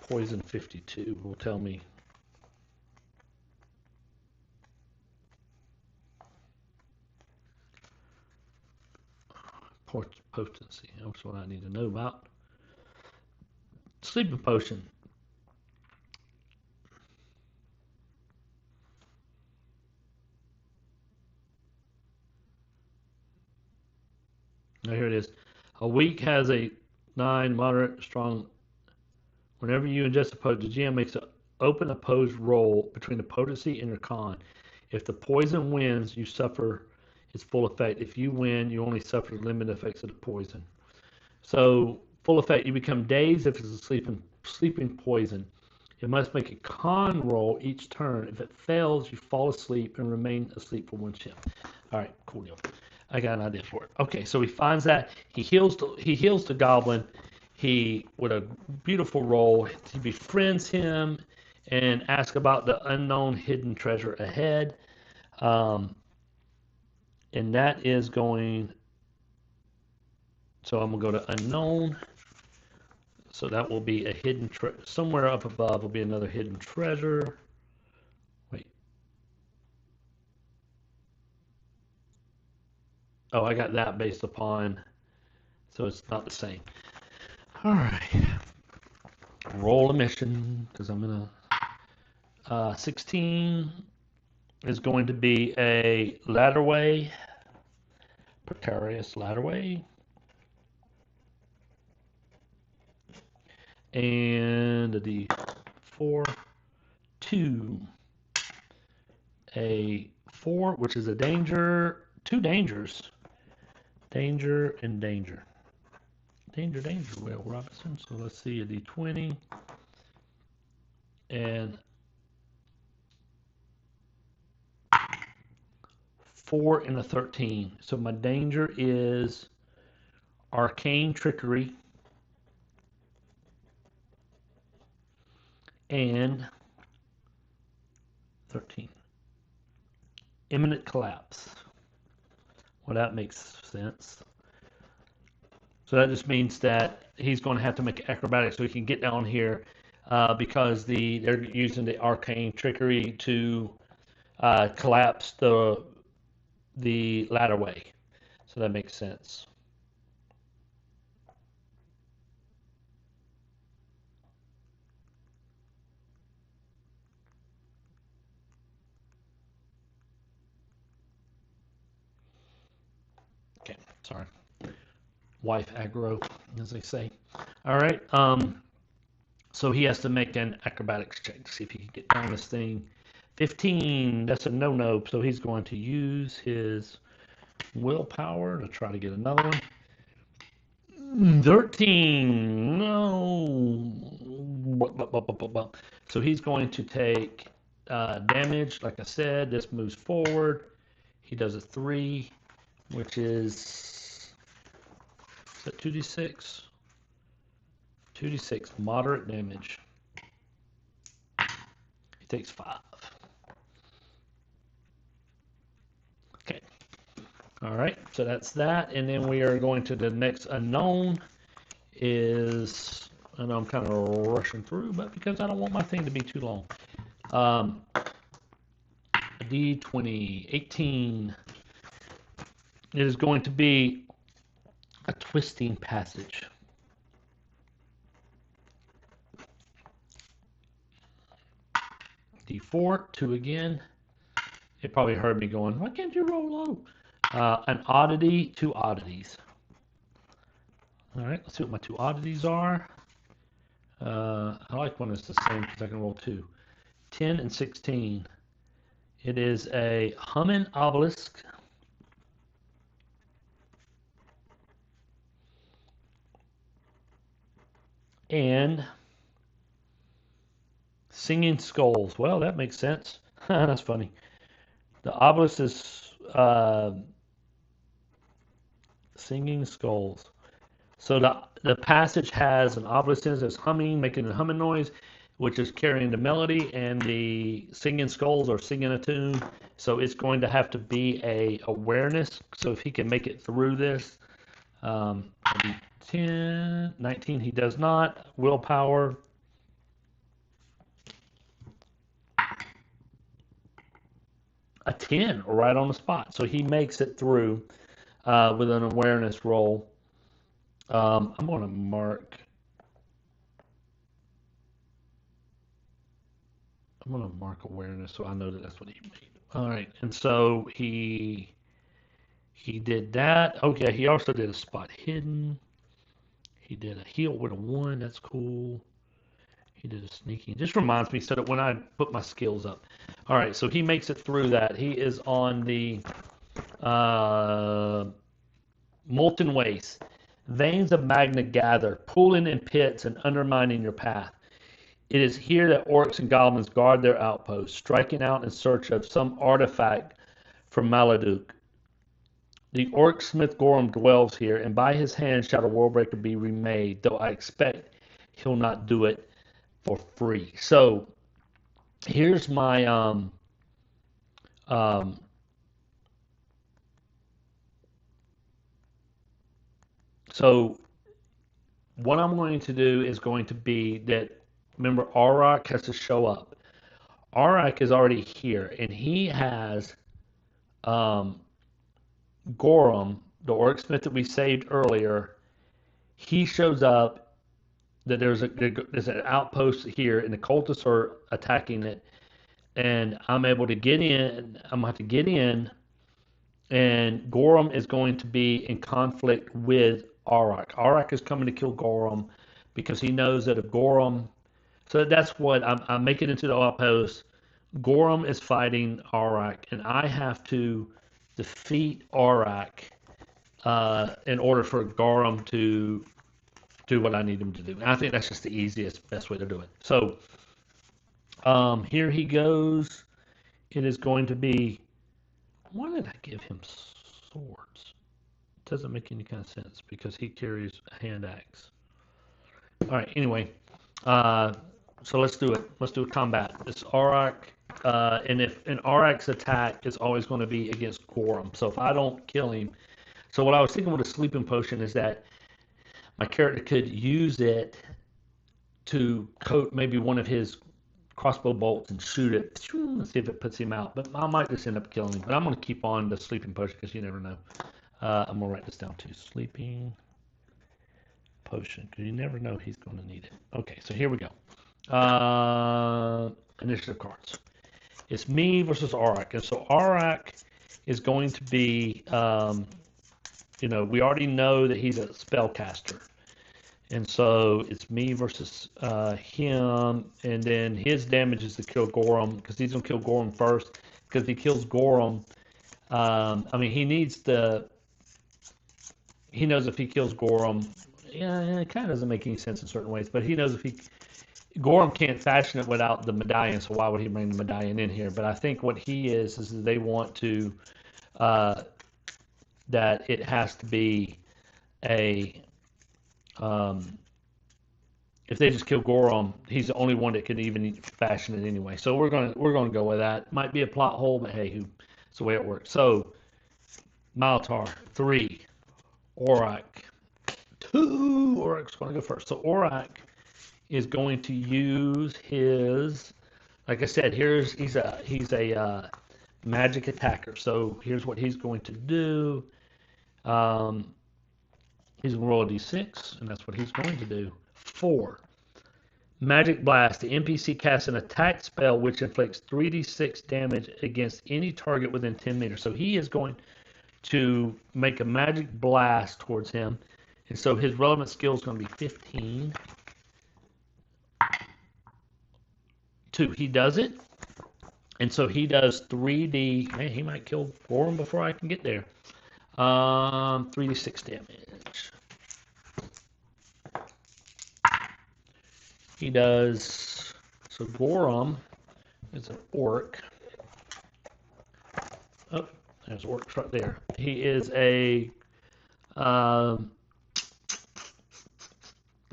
poison 52 will tell me. Potency. That's what I need to know about. Sleeping potion. Now here it is. A weak has a 9, moderate, strong. Whenever you ingest a potion, the GM makes an open opposed roll between the potency and your con. If the poison wins, you suffer its full effect. If you win, you only suffer the limited effects of the poison. So full effect, you become dazed if it's a sleeping poison. It must make a con roll each turn. If it fails, you fall asleep and remain asleep for 1 shift. All right, cool deal. I got an idea for it. Okay, so he finds that he heals the goblin. He, with a beautiful roll, he befriends him and asks about the unknown hidden treasure ahead. And that is going. So I'm gonna go to unknown. So that will be a hidden somewhere up above will be another hidden treasure. Wait. Oh, I got that based upon, so it's not the same. All right. Roll a mission because I'm gonna. 16 is going to be a ladderway, precarious ladderway, and a D4, 2, a 4, which is a danger, 2 dangers, danger and danger. Danger, Will Robinson. So let's see, a D20 and 4 and a 13. So my danger is arcane trickery and 13. Imminent collapse. Well, that makes sense. So that just means that he's going to have to make acrobatics so he can get down here because they're using the arcane trickery to collapse the ladder way. So that makes sense. Okay, sorry. Wife aggro, as they say. All right. So he has to make an acrobatics check to see if he can get down this thing. 15. That's a no-no. So he's going to use his willpower to try to get another one. 13. No. So he's going to take damage. Like I said, this moves forward. He does a 3, which is that 2d6? 2d6 moderate damage. He takes 5. Okay. All right. So that's that. And then we are going to the next unknown is, I know I'm kind of rushing through, but because I don't want my thing to be too long. D20, 18. It is going to be a twisting passage. D4, 2 again. It probably heard me going, why can't you roll low? An oddity, 2 oddities. All right, let's see what my 2 oddities are. I like when it's the same because I can roll 2. 10 and 16. It is a humming obelisk. And singing skulls. Well, that makes sense. That's funny. The obelisk is singing skulls. So the passage has an obelisk that's humming, making a humming noise, which is carrying the melody, and the singing skulls are singing a tune. So it's going to have to be a awareness. So if he can make it through this, 10, 19, he does not. Willpower. A 10 right on the spot. So he makes it through with an awareness roll. I'm going to mark. I'm going to mark awareness so I know that that's what he made. All right, and so he did that. Okay, he also did a spot hidden. He did a heal with a 1. That's cool. He did a sneaking. Just reminds me so that when I put my skills up. All right, so he makes it through that. He is on the molten waste. Veins of magma gather, pulling in pits and undermining your path. It is here that orcs and goblins guard their outposts, striking out in search of some artifact from Maladuk. The orc smith Gorham dwells here, and by his hand shall the Worldbreaker be remade, though I expect he'll not do it for free. So here's my so what I'm going to do is going to be that, remember, Auroch has to show up. Auroch is already here, and he has Gorham, the orc smith that we saved earlier. He shows up that there's an outpost here, and the cultists are attacking it, and I'm able to get in. I'm going to have to get in, and Gorham is going to be in conflict with Auroch. Auroch is coming to kill Gorham because he knows that if Gorham, so that's what I'm making into the outpost. Gorham is fighting Auroch, and I have to defeat Auroch in order for Gorham to do what I need him to do. And I think that's just the easiest, best way to do it. So here he goes. It is going to be. Why did I give him swords? It doesn't make any kind of sense because he carries a hand axe. All right. Anyway, so let's do it. Let's do a combat. It's Auroch, and if an Auroch's attack is always going to be against Gorham. So if I don't kill him, so what I was thinking with a sleeping potion is that my character could use it to coat maybe one of his crossbow bolts and shoot it. Let's see if it puts him out. But I might just end up killing him. But I'm going to keep on the sleeping potion because you never know. I'm going to write this down too. Sleeping potion, because you never know he's going to need it. Okay, so here we go. Initiative cards. It's me versus Arak. And so Arak is going to be, we already know that he's a spellcaster. And so it's me versus him, and then his damage is to kill Gorham, because he's going to kill Gorham first, because if he kills Gorham, he knows if he kills Gorham, it kind of doesn't make any sense in certain ways, but he knows Gorham can't fashion it without the medallion, so why would he bring the medallion in here? But I think what he is they want to, that it has to be if they just kill Gorham, he's the only one that could even fashion it anyway. So we're gonna go with that. Might be a plot hole, but hey, it's the way it works. So Maltar 3, Arak 2. Orak's gonna go first. So Arak is going to use his, like I said, he's a magic attacker. So here's what he's going to do. He's going to roll a d6, and that's what he's going to do. 4. Magic Blast. The NPC casts an attack spell which inflicts 3d6 damage against any target within 10 meters. So he is going to make a magic blast towards him. And so his relevant skill is going to be 15. 2. He does it. And so he does 3d. Man, he might kill Gorham before I can get there. 3d6 damage. He does, so Gorham is an orc. Oh, there's orcs right there. He is he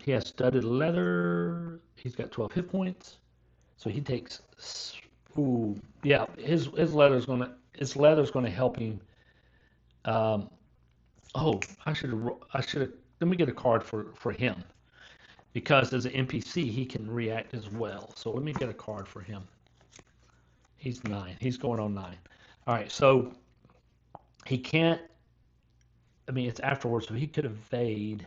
has studded leather. He's got 12 hit points. So he takes, his leather's gonna help him. I should have, let me get a card for him. Because as an NPC, he can react as well. So let me get a card for him. He's 9. He's going on 9. All right, so he can't, it's afterwards, so he could evade.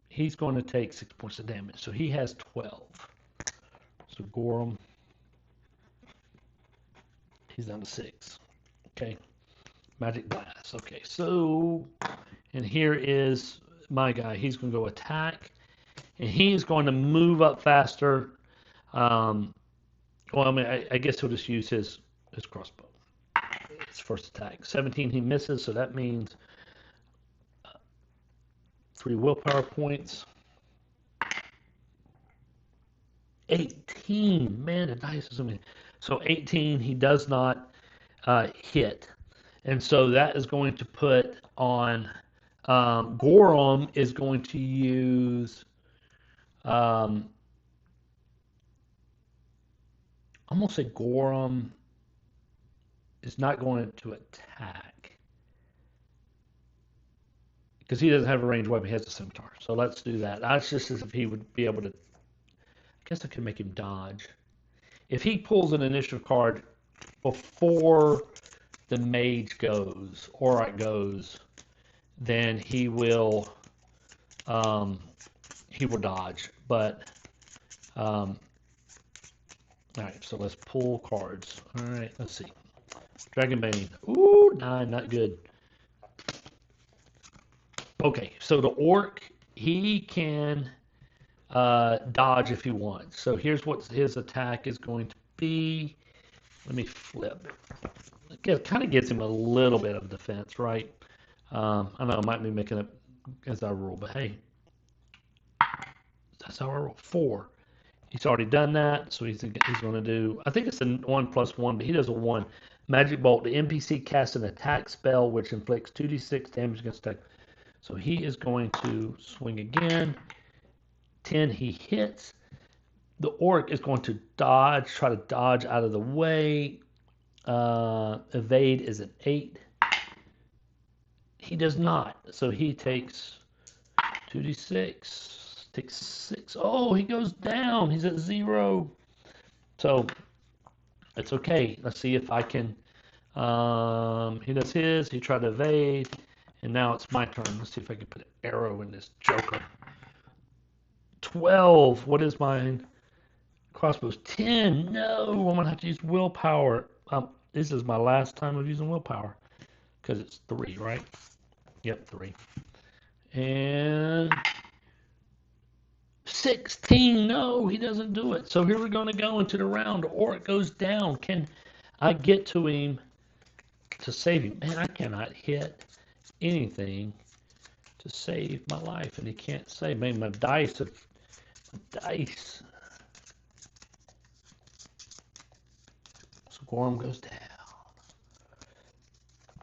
He's going to take 6 points of damage. So he has 12. So Gorham, he's down to 6. Okay. Magic Blast. Okay, so, and here is my guy. He's going to go attack, and he's going to move up faster. I guess he'll just use his crossbow. His first attack. 17, he misses, so that means 3 willpower points. 18, man, the dice is amazing. So 18, he does not hit. And so that is going to put on, Gorham is going to use, I'm going to say Gorham is not going to attack. Because he doesn't have a ranged weapon, he has a scimitar. So let's do that. That's just as if he would be able to, I guess I could make him dodge. If he pulls an initiative card before the mage goes, Arak goes, then he will dodge. But all right, so let's pull cards. All right, let's see. Dragonbane. Ooh, 9, not good. Okay, so the orc, he can dodge if he wants. So here's what his attack is going to be. Let me flip. It kind of gives him a little bit of defense, right? I know I might be making it as I roll, but hey, that's how I roll. 4. He's already done that, so he's going to do, I think it's a 1+1, but he does a 1. Magic Bolt. The NPC casts an attack spell which inflicts 2d6 damage against attack. So he is going to swing again. 10, he hits. The orc is going to dodge, try to dodge out of the way. Evade is an 8. He does not. So he takes 2d6. Takes 6. Oh, he goes down. He's at 0. So it's okay. Let's see if I can. He does his. He tried to evade. And now it's my turn. Let's see if I can put an arrow in this joker. 12. What is mine? Crossbows. 10. No, I'm going to have to use willpower. This is my last time of using willpower. Because it's 3, right? Yep, 3. And 16. No, he doesn't do it. So here we're going to go into the round. Or it goes down. Can I get to him to save him? Man, I cannot hit anything to save my life. And he can't save me. My dice. Dice. So Gorham goes down.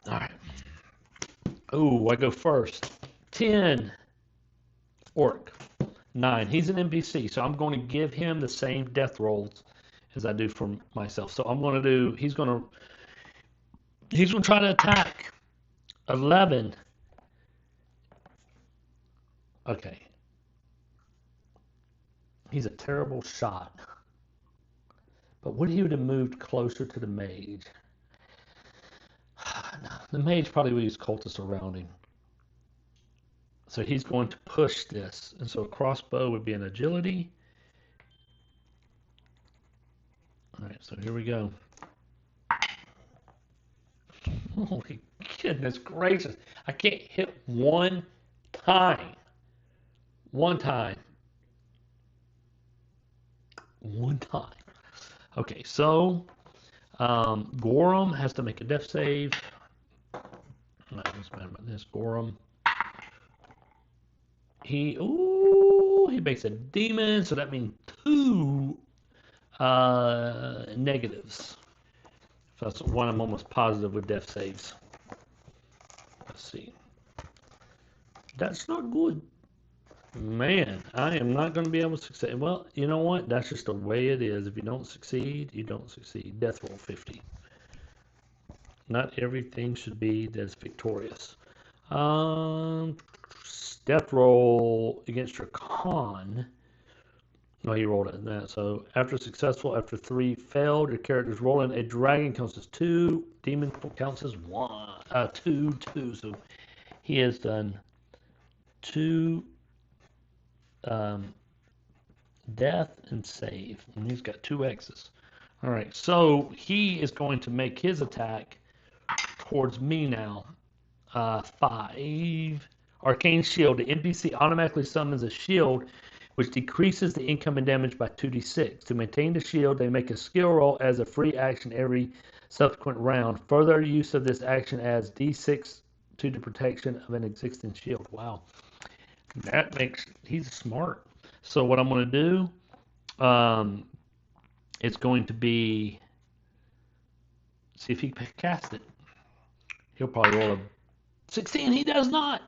All right. Oh, I go first. 10. Orc. 9. He's an NPC, so I'm going to give him the same death rolls as I do for myself. So I'm going to do. He's going to try to attack. 11. Okay. He's a terrible shot. But what if he would have moved closer to the mage? No, the mage probably would use cultists around him. So he's going to push this. And so a crossbow would be an agility. All right, so here we go. Holy goodness gracious. I can't hit one time. One time. One time. Okay, so Gorham has to make a death save. I'm not mad about this. Gorham. He makes a demon, so that means 2 negatives. So that's one I'm almost positive with death saves. Let's see. That's not good. Man, I am not going to be able to succeed. Well, you know what? That's just the way it is. If you don't succeed, you don't succeed. Death roll 50. Not everything should be that's victorious. Death roll against your con. Oh, you rolled it. That. So after 3 failed, your character's rolling. A dragon counts as 2. Demon counts as 1. 2. So he has done 2 death and save. And he's got 2 X's. All right. So he is going to make his attack towards me now. 5. Arcane Shield. The NPC automatically summons a shield which decreases the incoming damage by 2d6. To maintain the shield, they make a skill roll as a free action every subsequent round. Further use of this action adds d6 to the protection of an existing shield. Wow. That makes... He's smart. So what I'm going to do, it's going to be... See if he can cast it. He'll probably roll a 16. He does not.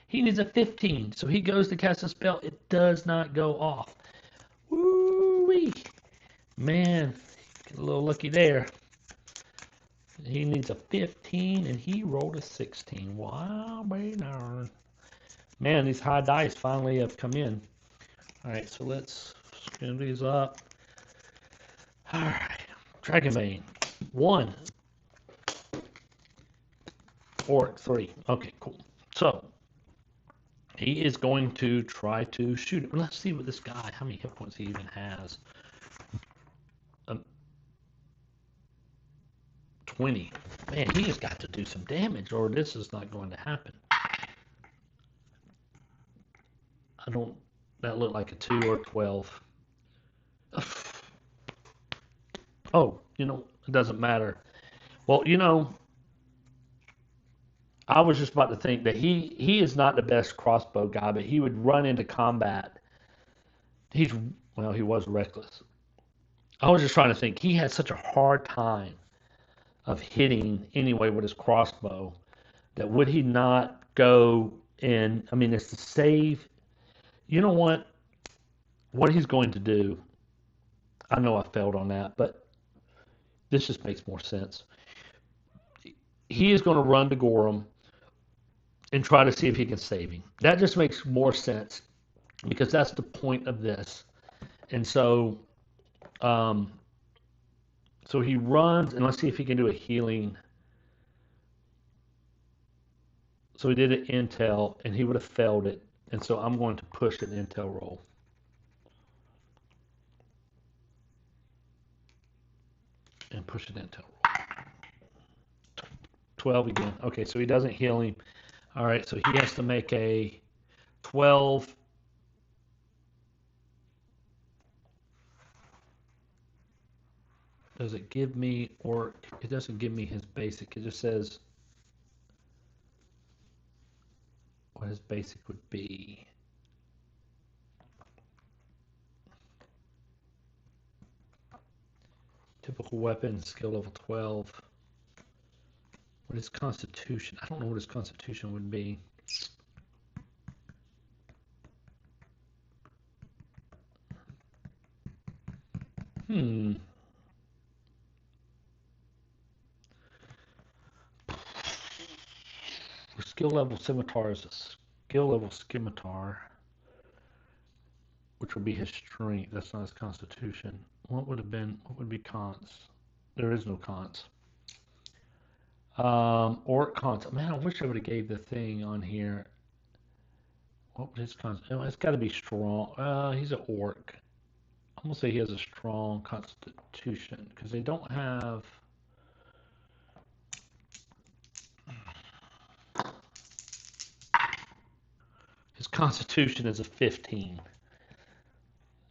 He needs a 15. So he goes to cast a spell. It does not go off. Woo-wee. Man, get a little lucky there. He needs a 15, and he rolled a 16. Wow, man, these high dice finally have come in. All right, so let's screw these up. All right, Dragonbane. 1. Orc, 3. Okay, cool. So, he is going to try to shoot him. Let's see what this guy, how many hit points he even has. 20. Man, he has got to do some damage, or this is not going to happen. That looked like a 2 or 12. Oh, it doesn't matter. Well, I was just about to think that he is not the best crossbow guy, but he would run into combat. He was reckless. I was just trying to think. He had such a hard time of hitting anyway with his crossbow that would he not go in? I mean, it's to save. You know what? What he's going to do, I know I failed on that, but this just makes more sense. He is going to run to Gorham, and try to see if he can save him. That just makes more sense because that's the point of this. And so, um, so he runs, and let's see if he can do a healing. So he did an intel, and he would have failed it. And so I'm going to push an intel roll. And push an intel roll. 12 again. Okay, so he doesn't heal him. All right, so he has to make a 12. Does it give me, or it doesn't give me his basic. It just says what his basic would be. Typical weapon, skill level 12. What is constitution? I don't know what his constitution would be. Skill level scimitar is a skill level scimitar, which would be his strength. That's not his constitution. What would be cons? There is no cons. Orc cons. Man, I wish I would have gave the thing on here. What would his cons? Oh, it's got to be strong. He's an orc. I'm gonna say he has a strong constitution because they don't have. His constitution is a 15.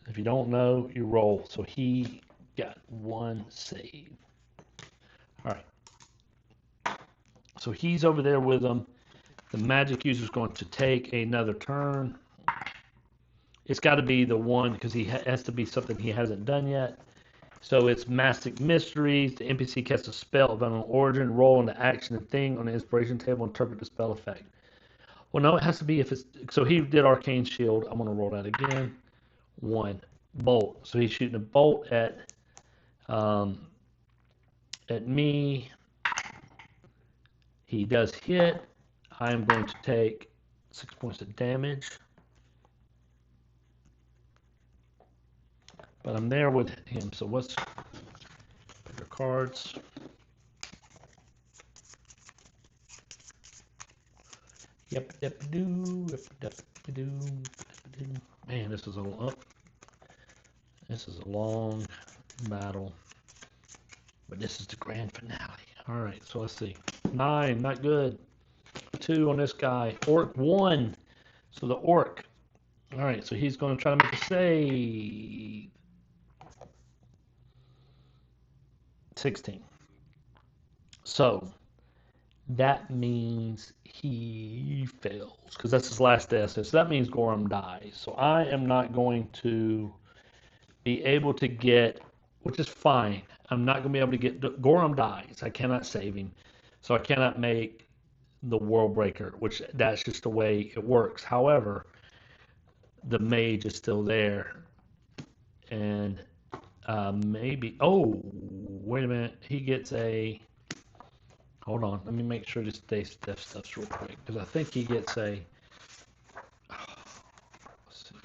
If you don't know, you roll. So he got 1 save. All right. So he's over there with them. The magic user is going to take another turn. It's got to be the one because he has to be something he hasn't done yet. So it's Mastic Mysteries. The NPC casts a spell of unknown origin. Roll on the action and thing on the inspiration table. Interpret the spell effect. Well, no, it has to be if it's. So he did Arcane Shield. I'm going to roll that again. 1 bolt. So he's shooting a bolt at me. He does hit. I am going to take 6 points of damage. But I'm there with him. So what's pick your cards? Yep, do. Man, this is a long battle. But this is the grand finale. All right, so let's see. 9, not good. 2 on this guy. Orc 1. So the orc. All right, so he's going to try to make a save. 16. So that means he fails because that's his last death. So that means Gorham dies. So I am not going to be able to get, which is fine. I'm not going to be able to get, Gorham dies. I cannot save him. So I cannot make the World Breaker, which that's just the way it works. However, the mage is still there. And maybe, oh, wait a minute. He gets a, hold on. Let me make sure this stuff's real quick. Because I think he gets a, let's see.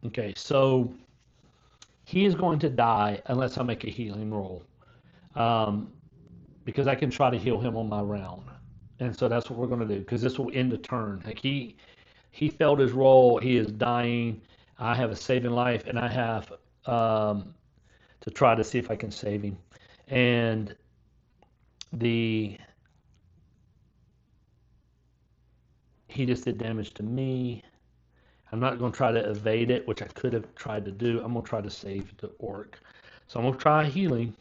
Okay, so he is going to die unless I make a healing roll. Because I can try to heal him on my round. And so that's what we're going to do because this will end the turn. Like he failed his roll. He is dying. I have a saving life, and I have to try to see if I can save him. And he just did damage to me. I'm not going to try to evade it, which I could have tried to do. I'm going to try to save the orc. So I'm going to try healing.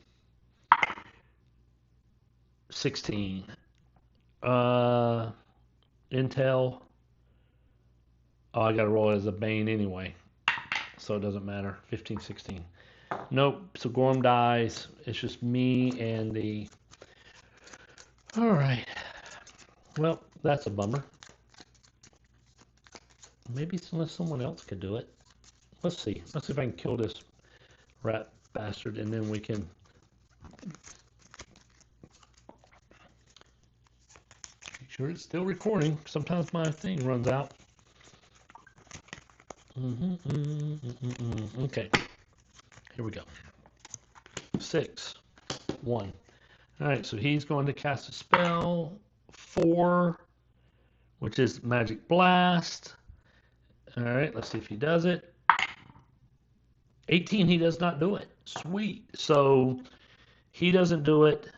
16. Intel. Oh, I got to roll it as a Bane anyway. so it doesn't matter. 15, 16. Nope. So Gorm dies. It's just me and the. All right. Well, that's a bummer. Maybe unless someone else could do it. Let's see. Let's see if I can kill this rat bastard, and then we can. Make sure it's still recording. Sometimes my thing runs out. Okay. Here we go. 6, 1. All right, so he's going to cast a spell. 4, which is Magic Blast. All right, let's see if he does it. 18, he does not do it. Sweet. So he doesn't do it.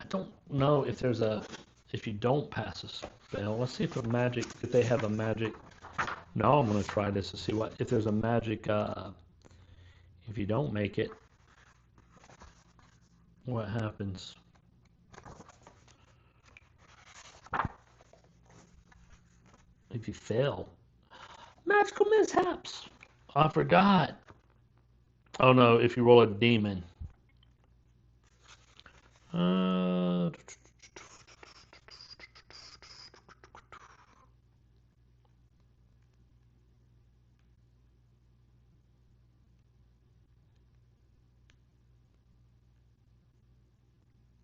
I don't know if there's a, if you don't pass a spell. Let's see if if they have a magic. No, I'm going to try this to see if there's a magic, if you don't make it, what happens? If you fail. Magical mishaps. I forgot. Oh no, if you roll a demon.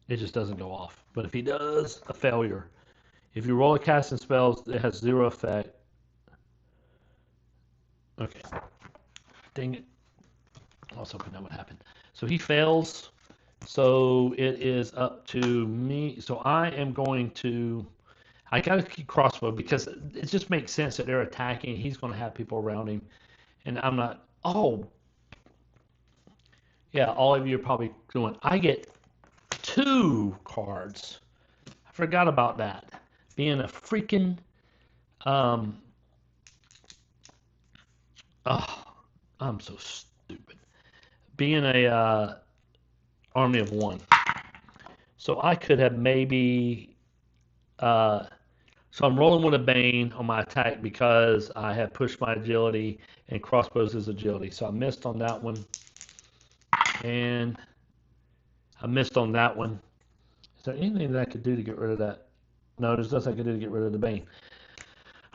It just doesn't go off. But if he does, a failure. If you roll a casting spells, it has 0 effect. Okay. Dang it. I was hoping that would happen. So he fails. So it is up to me. So I am going to. I got to keep crossbow because it just makes sense that they're attacking. He's going to have people around him. And I'm not. Oh. Yeah, all of you are probably doing. I get 2 cards. I forgot about that. Being a freaking. Oh, I'm so stupid. Being a army of 1. So I could have maybe. So I'm rolling with a Bane on my attack because I have pushed my agility and crossbows is agility. So I missed on that one. And I missed on that one. Is there anything that I could do to get rid of that? No, there's nothing I could do to get rid of the Bane.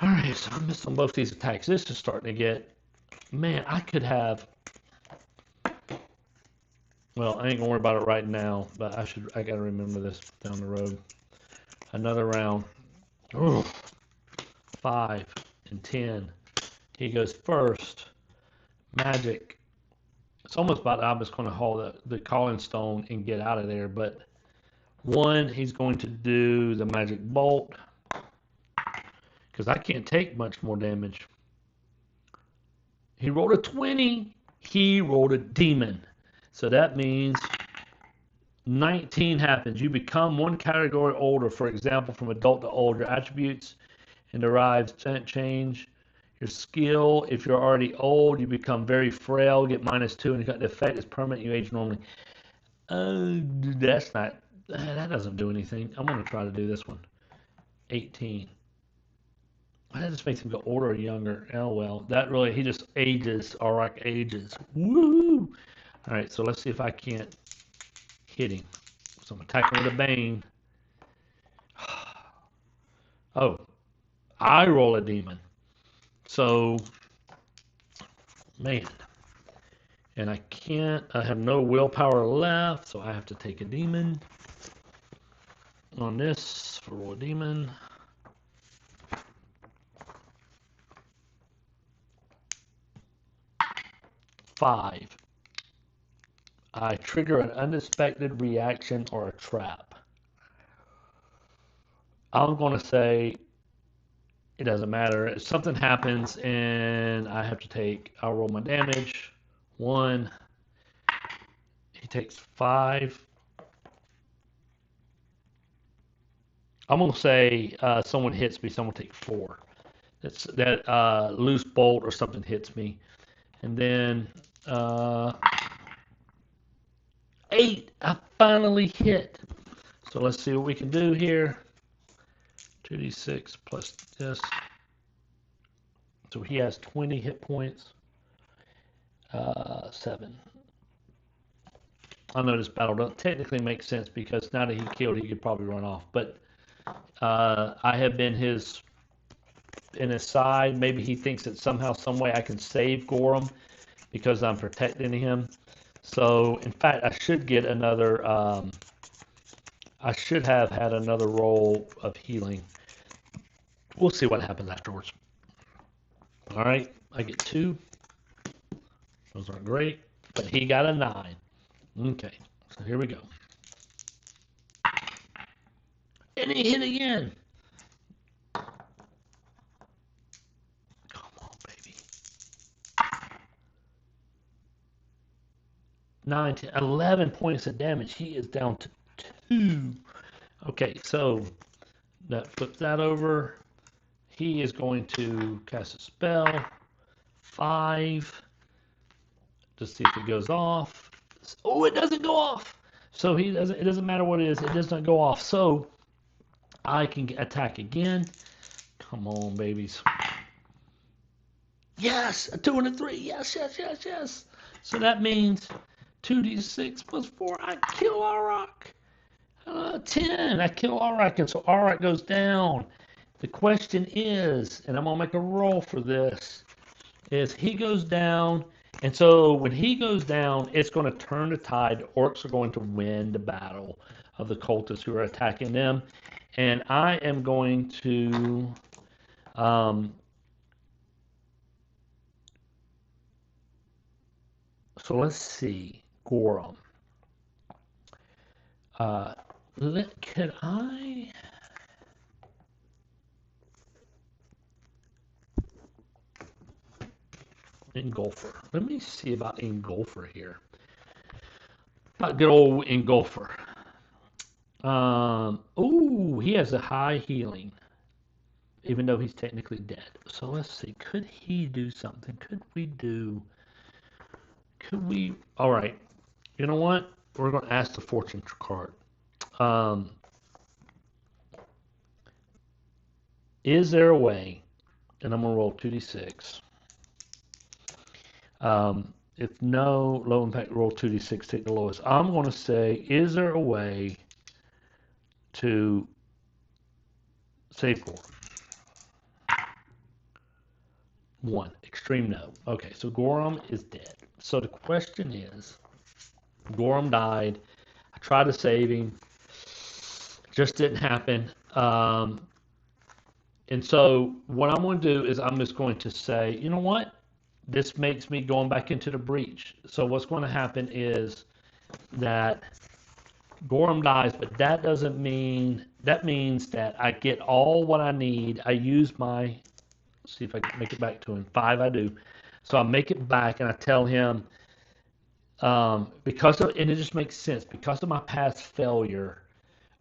Alright, so I missed on both these attacks. This is starting to get... Man, I could have... Well, I ain't going to worry about it right now, but I got to remember this down the road. Another round. Ooh, 5 and 10. He goes first. Magic. It's almost about I'm just going to haul the calling stone and get out of there. But 1, he's going to do the magic bolt because I can't take much more damage. He rolled a 20. He rolled a demon. So that means 19 happens. You become 1 category older, for example, from adult to old. Your attributes and derives change. Your skill, if you're already old, you become very frail, get -2, and the effect is permanent, you age normally. That's not, that doesn't do anything. I'm going to try to do this one. 18. That just makes him go older or younger. Oh, well, that really, he just ages, Auroch ages. Woo! All right, so let's see if I can't hit him. So I'm attacking with a Bane. Oh, I roll a demon. So, man. And I have no willpower left, so I have to take a demon. On this, for roll a demon. Five. I trigger an unexpected reaction or a trap. I'm going to say it doesn't matter. If something happens and I have to I'll roll my damage. 1. He takes 5. I'm going to say someone hits me, someone takes 4. That loose bolt or something hits me. And then 8. I finally hit. So let's see what we can do here. 2d6 plus this. So he has 20 hit points. 7. I know this battle doesn't technically make sense because now that he killed, he could probably run off. But I have been in his side. Maybe he thinks that somehow, some way I can save Gorham because I'm protecting him. So, in fact, I should get another. I should have had another roll of healing. We'll see what happens afterwards. All right, I get 2. Those aren't great, but he got a 9. Okay, so here we go. And he hit again. Come on, baby. 9, 10, 11 points of damage. He is down to 2. Okay, so that flips that over. He is going to cast a spell. 5. To see if it goes off. Oh, it doesn't go off. So he doesn't. It doesn't matter what it is. It does not go off. So I can attack again. Come on, babies. Yes, a 2 and a 3. Yes, yes, yes, yes. So that means 2d6 plus 4. I kill Auroch. 10. I kill Auroch, and so Auroch goes down. The question is, and I'm gonna make a roll for this, is he goes down. And so when he goes down, it's going to turn the tide. Orcs are going to win the battle of the cultists who are attacking them. And I am going to so let's see. Gorham. Can I? Engulfer. Let me see about Engulfer here. About good old Engulfer. Ooh, he has a high healing, even though he's technically dead. So let's see. Could he do something? Could we? All right. You know what? We're going to ask the fortune card. Is there a way? And I'm going to roll 2d6. If no, low impact, roll 2d6, take the lowest. I'm going to say, is there a way to save Gorham? 1. Extreme no. Okay, so Gorham is dead. So the question is, Gorham died. I tried to save him. Just didn't happen. And so what I'm going to do is I'm just going to say, you know what? This makes me going back into the breach. So what's going to happen is that Gorham dies, but that doesn't mean, that means that I get all what I need. I use my, see if I can make it back to him. 5 I do. So I make it back and I tell him, because of, and it just makes sense, because of my past failure,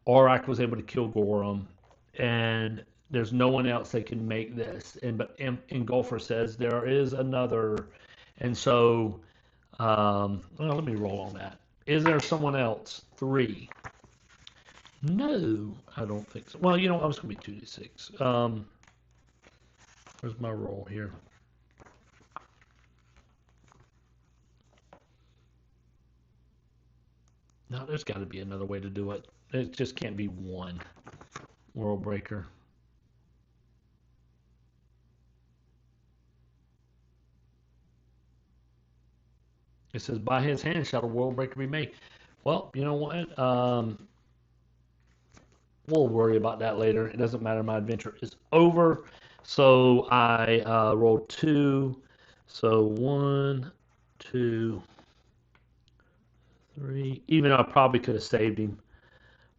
Auroch was able to kill Gorham, and there's no one else that can make this. But Engulfer says there is another, and so well, let me roll on that. Is there someone else? 3. No, I don't think so. Well, you know, I was going to be 2d6. Where's my roll here? No, there's got to be another way to do it. It just can't be 1 World Breaker. It says, by his hand shall a World Breaker be made. Well, you know what? We'll worry about that later. It doesn't matter. My adventure is over. So I rolled 2. So 1, 2, 3. Even though I probably could have saved him.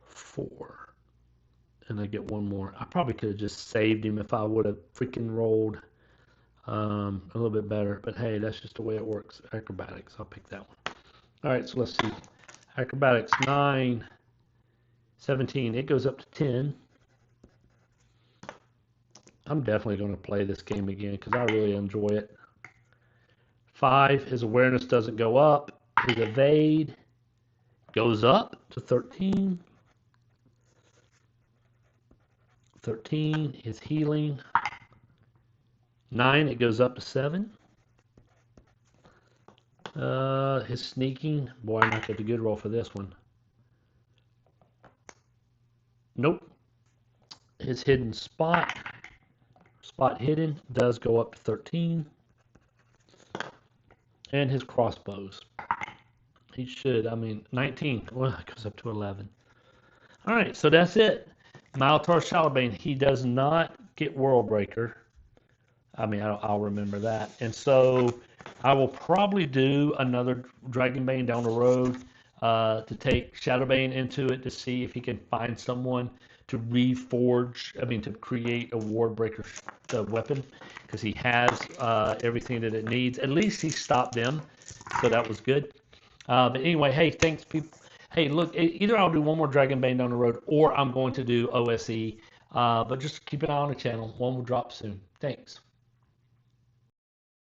4. And I get 1 more. I probably could have just saved him if I would have freaking rolled a little bit better. But hey, that's just the way it works. Acrobatics. I'll pick that one. All right, so let's see. Acrobatics 9, 17. It goes up to 10. I'm definitely going to play this game again because I really enjoy it. 5, his awareness doesn't go up. His evade goes up to 13. 13, his healing. 9, it goes up to 7. His sneaking. Boy, I might get a good roll for this one. Nope. His hidden spot. Spot hidden does go up to 13. And his crossbows. He should. I mean, 19. Well, it goes up to 11. All right, so that's it. Malatar Shalabane. He does not get World Breaker. I mean, I'll remember that. And so I will probably do another Dragonbane down the road to take Shadowbane into it to see if he can find someone to reforge, I mean, to create a Warbreaker weapon, because he has everything that it needs. At least he stopped them, so that was good. But anyway, hey, thanks, people. Hey, look, either I'll do one more Dragonbane down the road, or I'm going to do OSE. But just keep an eye on the channel. One will drop soon. Thanks.